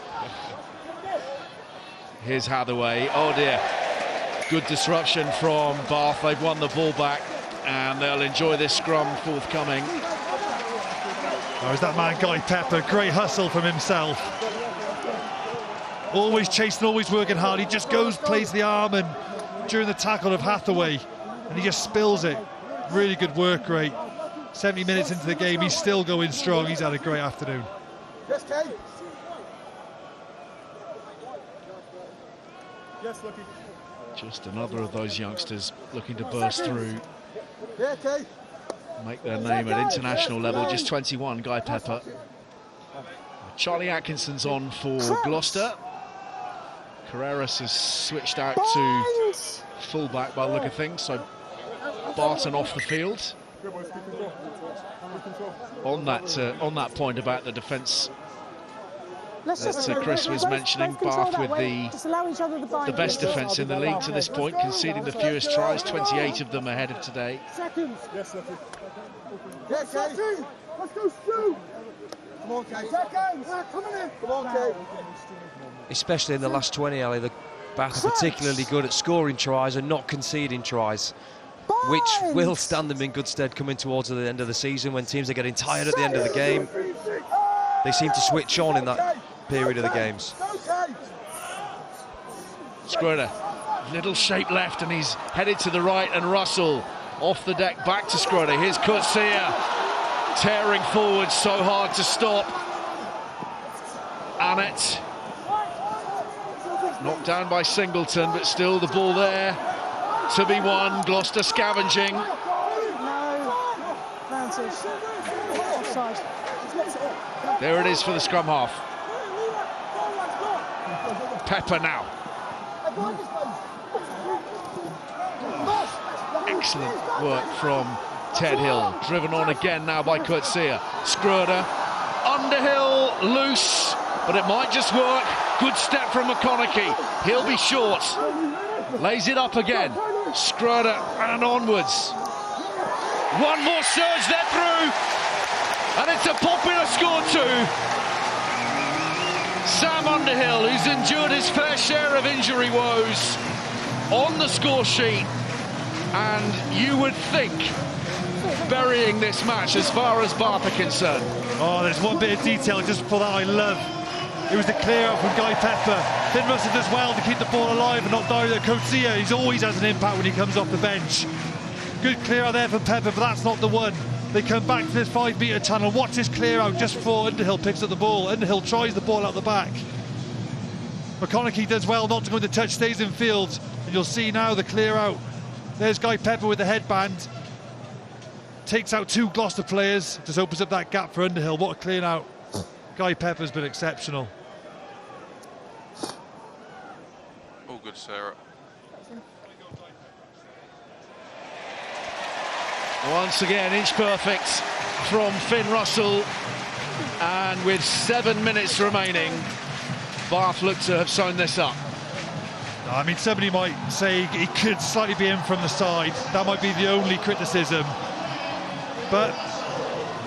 Here's Hathaway. Oh dear. Good disruption from Bath. They've won the ball back and they'll enjoy this scrum forthcoming. There's that man, Guy Pepper. Great hustle from himself. Always chasing, always working hard. He just goes, plays the arm, and during the tackle of Hathaway, and he just spills it. Really good work rate. 70 minutes into the game, he's still going strong. He's had a great afternoon. Yes, Kay. Yes, Lucky. Just another of those youngsters looking to burst through, Yeah, Kay. make their name at international level. Just 21, Guy Pepper. Charlie Atkinson's on for Gloucester. Carreras has switched out to fullback by the look of things, so Barton off the field. On that point about the defence that Chris was mentioning, Bath with the best defence in the league to this point, conceding the fewest tries, 28 of them ahead of today. Yes, Lucky. Yes, Kay. Let's go, Stu. Come on, Kay. Come on in. Come on, Kay. Especially in the last 20, Ali, the Bath are particularly good at scoring tries and not conceding tries, which will stand them in good stead coming towards the end of the season when teams are getting tired at the end of the game. They seem to switch on in that period of the games. Schroeder, little shape left, and he's headed to the right, and Russell off the deck back to Schroeder. Here's Coetzee tearing forward, so hard to stop. Annett knocked down by Singleton, but still the ball there to be won. Gloucester scavenging. There it is for the scrum half. Pepper now. Excellent work from Ted Hill. Driven on again now by Coetzee. Schroeder. Underhill loose, but it might just work. Good step from McConaughey. He'll be short. Lays it up again. Schroeder and onwards. One more surge, they're through. And it's a popular score too. Sam Underhill, who's endured his fair share of injury woes, on the score sheet. And you would think burying this match as far as Bath are concerned. Oh, there's one bit of detail just for that I love. It was the clear out from Guy Pepper. Finn Russell does well to keep the ball alive and not die with Coetzee. He's always has an impact when he comes off the bench. Good clear out there from Pepper, but that's not the one. They come back to this 5-metre tunnel. Watch this clear out just before Underhill picks up the ball. Underhill tries the ball out the back. McConaughey does well not to go into touch, stays in field. And you'll see now the clear out. There's Guy Pepper with the headband. Takes out 2 Gloucester players. Just opens up that gap for Underhill. What a clear out. Guy Pepper's been exceptional. All good, Sarah. Once again, inch perfect from Finn Russell. And with 7 minutes remaining, Bath look to have sewn this up. I mean, somebody might say he could slightly be in from the side. That might be the only criticism. But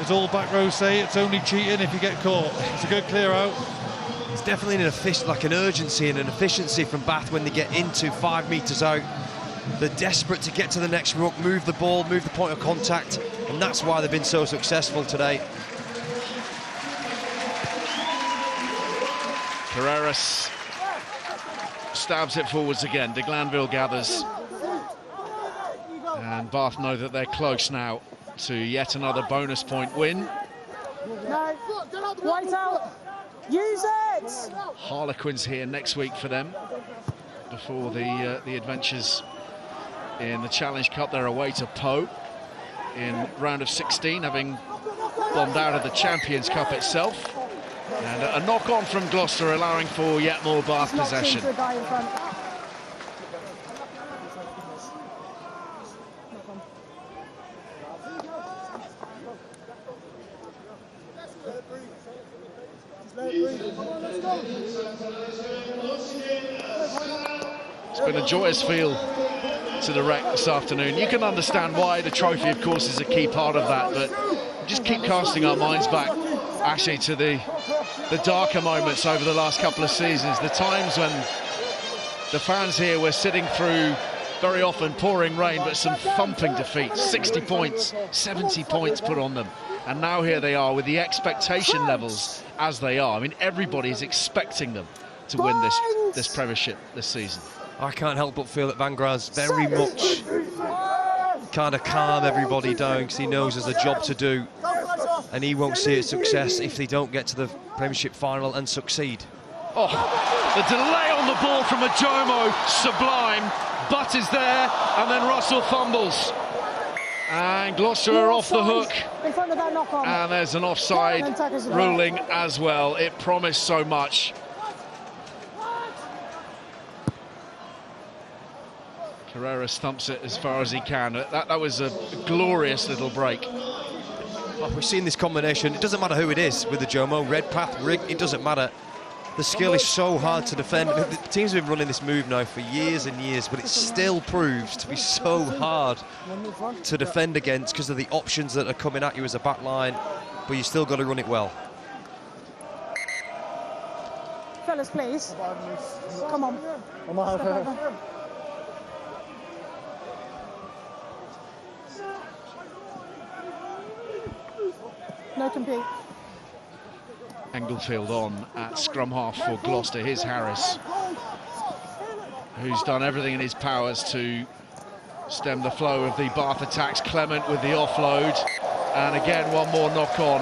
as all back row say, it's only cheating if you get caught. It's a good clear out. It's definitely an urgency and an efficiency from Bath when they get into 5 metres out. They're desperate to get to the next ruck, move the ball, move the point of contact, and that's why they've been so successful today. Carreras stabs it forwards again. De Glanville gathers. And Bath know that they're close now to yet another bonus point win. No, white out. Use it. Harlequins here next week for them before the adventures in the Challenge Cup. They're away to Po in round of 16, having bombed out of the Champions Cup itself. And a knock-on from Gloucester, allowing for yet more Bath possession. It's been a joyous feel to the Rec this afternoon. You can understand why the trophy, of course, is a key part of that, but just keep casting our minds back, actually, to the darker moments over the last couple of seasons, the times when the fans here were sitting through very often pouring rain, but some thumping defeats, 60 points, 70 points put on them. And now here they are with the expectation levels as they are. I mean, everybody is expecting them to win this Premiership this season. I can't help but feel that Van Graan's very much kind of calm everybody down because he knows there's a job to do and he won't see a success if they don't get to the Premiership final and succeed. Oh, the delay on the ball from Ajomo, sublime. Butt is there, and then Russell fumbles. And Gloucester are off the hook. In front of that knock-on. And there's an offside ruling as well. It promised so much. Carrera stumps it as far as he can. That was a glorious little break. Oh, we've seen this combination. It doesn't matter who it is with the Jomo, Redpath, Rig, it doesn't matter. The skill is so hard to defend. The teams have been running this move now for years and years, but it still proves to be so hard to defend against because of the options that are coming at you as a back line, but you still got to run it well. Fellas, please. Come on. Step over. No compete. Englefield on at scrum half for Gloucester. Here's Harris, who's done everything in his powers to stem the flow of the Bath attacks. Clement with the offload, and again one more knock on,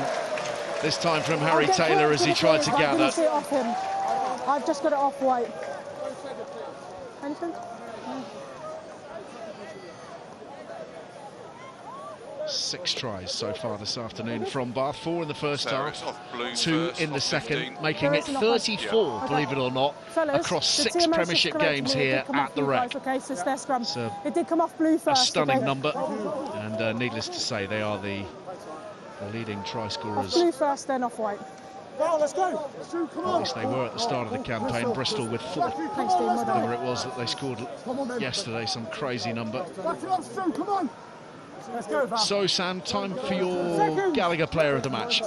this time from Harry Taylor as he tried to gather. Off him. I've just got it off White. Anything? No. 6 tries so far this afternoon from Bath, 4 in the first half, off blue 2 first, in the second, 15. making it 34, believe it or not, across 6 Premiership games here at the Rec. Okay, so it's their scrum. So it did come off blue first. A stunning number, and needless to say, they are the leading try scorers. Off blue first, then off White. Well, let's go. At least they were at the start of the campaign. Bristol with 4. Whatever it was that they scored yesterday, some crazy number. Come on. Let's go, so, Sam, time for your Gallagher player of the match.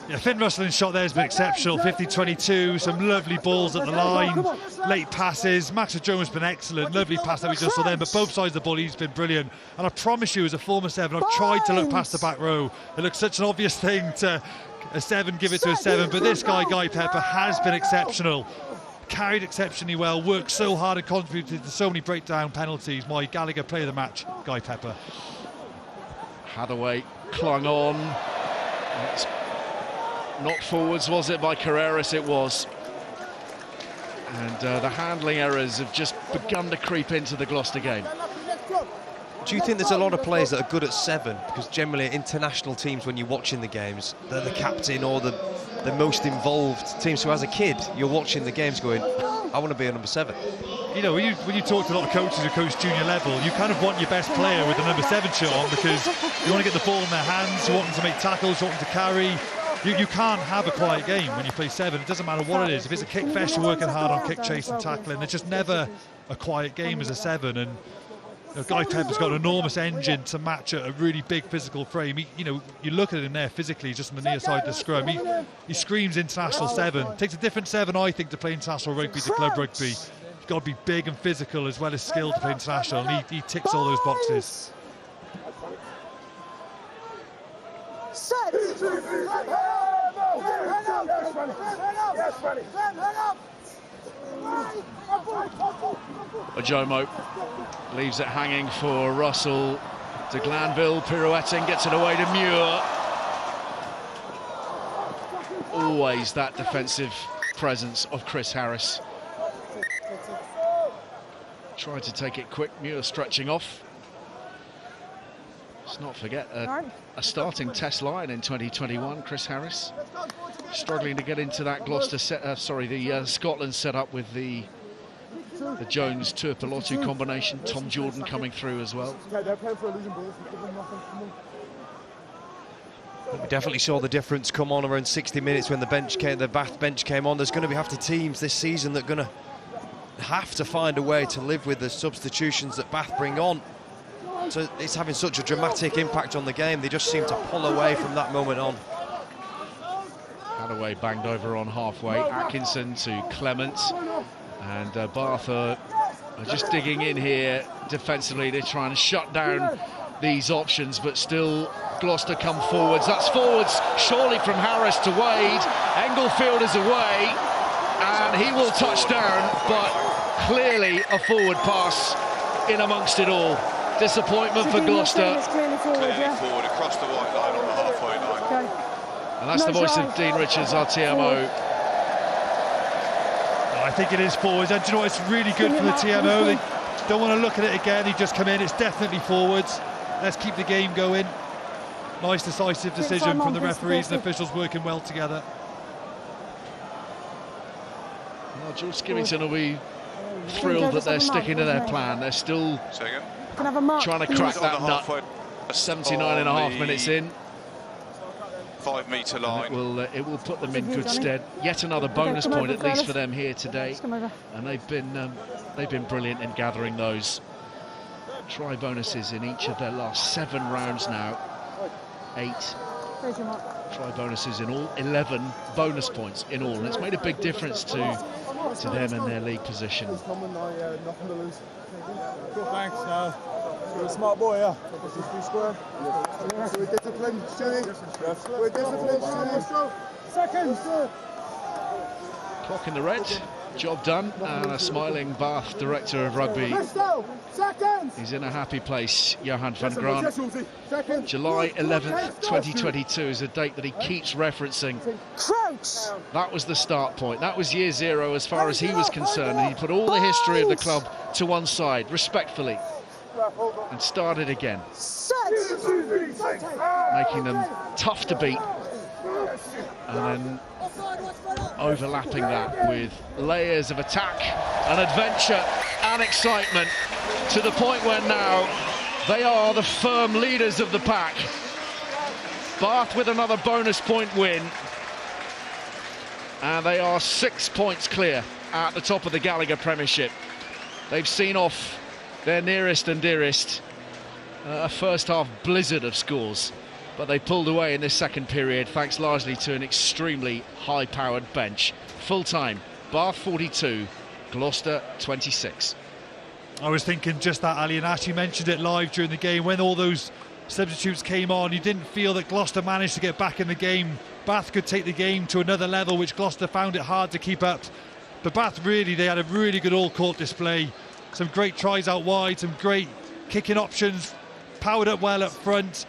Yeah, Finn Russell's shot there has been exceptional. 50-22, some lovely balls at the line, late passes. Max Ajomo's been excellent. Lovely pass that we just saw then, but both sides of the ball, he's been brilliant. And I promise you, as a former 7, I've tried to look past the back row. It looks such an obvious thing to a 7, give it to a 7, but this guy, Guy Pepper, has been exceptional. Carried exceptionally well, worked so hard and contributed to so many breakdown penalties. My Gallagher player of the match, Guy Pepper. Hathaway clung on. It's not forwards, was it, by Carreras? It was. And the handling errors have just begun to creep into the Gloucester game. Do you think there's a lot of players that are good at 7? Because generally international teams, when you're watching the games, they're the captain or the most involved team. So as a kid, you're watching the games going, I want to be a number 7. You know, when you talk to a lot of coaches who coach junior level, you kind of want your best player with the number 7 shirt on, because you want to get the ball in their hands, you want them to make tackles, you want them to carry. You can't have a quiet game when you play 7. It doesn't matter what it is. If it's a kick fest, you're working hard on kick chase and tackling. It's just never a quiet game as a 7. And Guy Pepper's got an enormous engine to match a really big physical frame. You look at him there physically, just on the near side of the scrum. He screams international 7. Takes a different 7, I think, to play international rugby to club rugby. You've got to be big and physical as well as skilled to play international, and he ticks all those boxes. Ojomo leaves it hanging for Russell to Glanville, pirouetting, gets it away to Muir. Always that defensive presence of Chris Harris. Tried to take it quick, Muir stretching off. Let's not forget a starting test line in 2021, Chris Harris. Struggling to get into that Gloucester Scotland setup with the Jones Turpelotu combination. Tom Jordan coming through as well. We definitely saw the difference come on around 60 minutes when the Bath bench came on. There's going to have to teams this season that are going to have to find a way to live with the substitutions that Bath bring on. So it's having such a dramatic impact on the game. They just seem to pull away from that moment on. Hathaway banged over on halfway. Atkinson to Clement. And Bath are just digging in here defensively. They're trying to shut down these options, but still Gloucester come forwards. That's forwards, surely from Harris to Wade. Englefield is away, and he will touch down, but clearly a forward pass in amongst it all. Disappointment for Gloucester. Clearly forward across the white line on the halfway line. Okay. And that's the voice of Dean Richards, our TMO. I think it is forwards, and do you know what, it's really good for the TMO. They don't want to look at it again. He just come in, it's definitely forwards. Let's keep the game going. Nice decisive decision from the referees and officials working well together. Well, George Skivington will be thrilled that they're sticking to their plan. They're still trying to crack that nut. 79.5 minutes in. 5 metre line. It will put them in good stead. Yet another bonus point, at least for them here today. And they've been brilliant in gathering those. Try bonuses in each of their last 7 rounds now. 8 try bonuses in all. 11 bonus points in all, and it's made a big difference to them and their league position. Thanks. You're a smart boy, yeah. We're disciplined, Shilly. We're disciplined, Shilly. Seconds. Clock in the red. Job done, and a smiling Bath director of rugby. He's in a happy place, Johan van Graan. July 11th, 2022 is a date that he keeps referencing. That was the start point. That was year 0 as far as he was concerned. And he put all the history of the club to one side, respectfully, and started again, making them tough to beat, and then overlapping that with layers of attack and adventure and excitement, to the point where now they are the firm leaders of the pack. Bath with another bonus point win, and they are 6 points clear at the top of the Gallagher Premiership. They've seen off their nearest and dearest, a first half blizzard of scores, but they pulled away in this second period thanks largely to an extremely high-powered bench. Full-time, Bath 42, Gloucester 26. I was thinking just that, Ali, and Ash, you mentioned it live during the game. When all those substitutes came on, you didn't feel that Gloucester managed to get back in the game Bath could take the game to another level, which Gloucester found it hard to keep up. But Bath they had a really good all-court display. Some great tries out wide, some great kicking options, powered up well up front.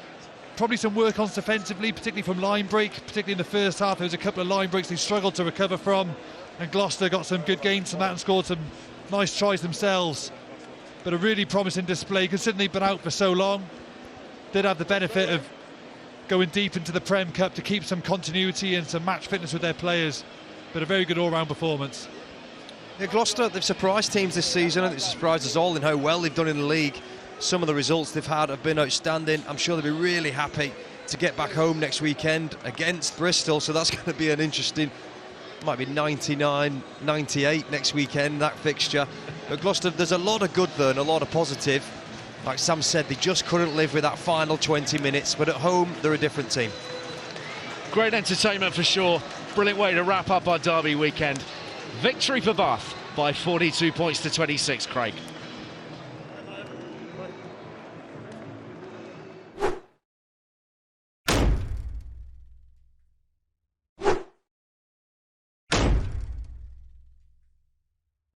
Probably some work on defensively, particularly from line break, particularly in the first half. There was a couple of line breaks they struggled to recover from, and Gloucester got some good gains from that and scored some nice tries themselves. But a really promising display, considering they've been out for so long. Did have the benefit of going deep into the Prem Cup to keep some continuity and some match fitness with their players. But a very good all-round performance. Yeah, Gloucester, they've surprised teams this season, and they've surprised us all in how well they've done in the league. Some of the results they've had have been outstanding. I'm sure they'll be really happy to get back home next weekend against Bristol, so that's going to be an interesting, might be 99, 98 next weekend, that fixture. But Gloucester, there's a lot of good there and a lot of positive. Like Sam said, they just couldn't live with that final 20 minutes, but at home, they're a different team. Great entertainment for sure. Brilliant way to wrap up our derby weekend. Victory for Bath by 42 points to 26, Craig.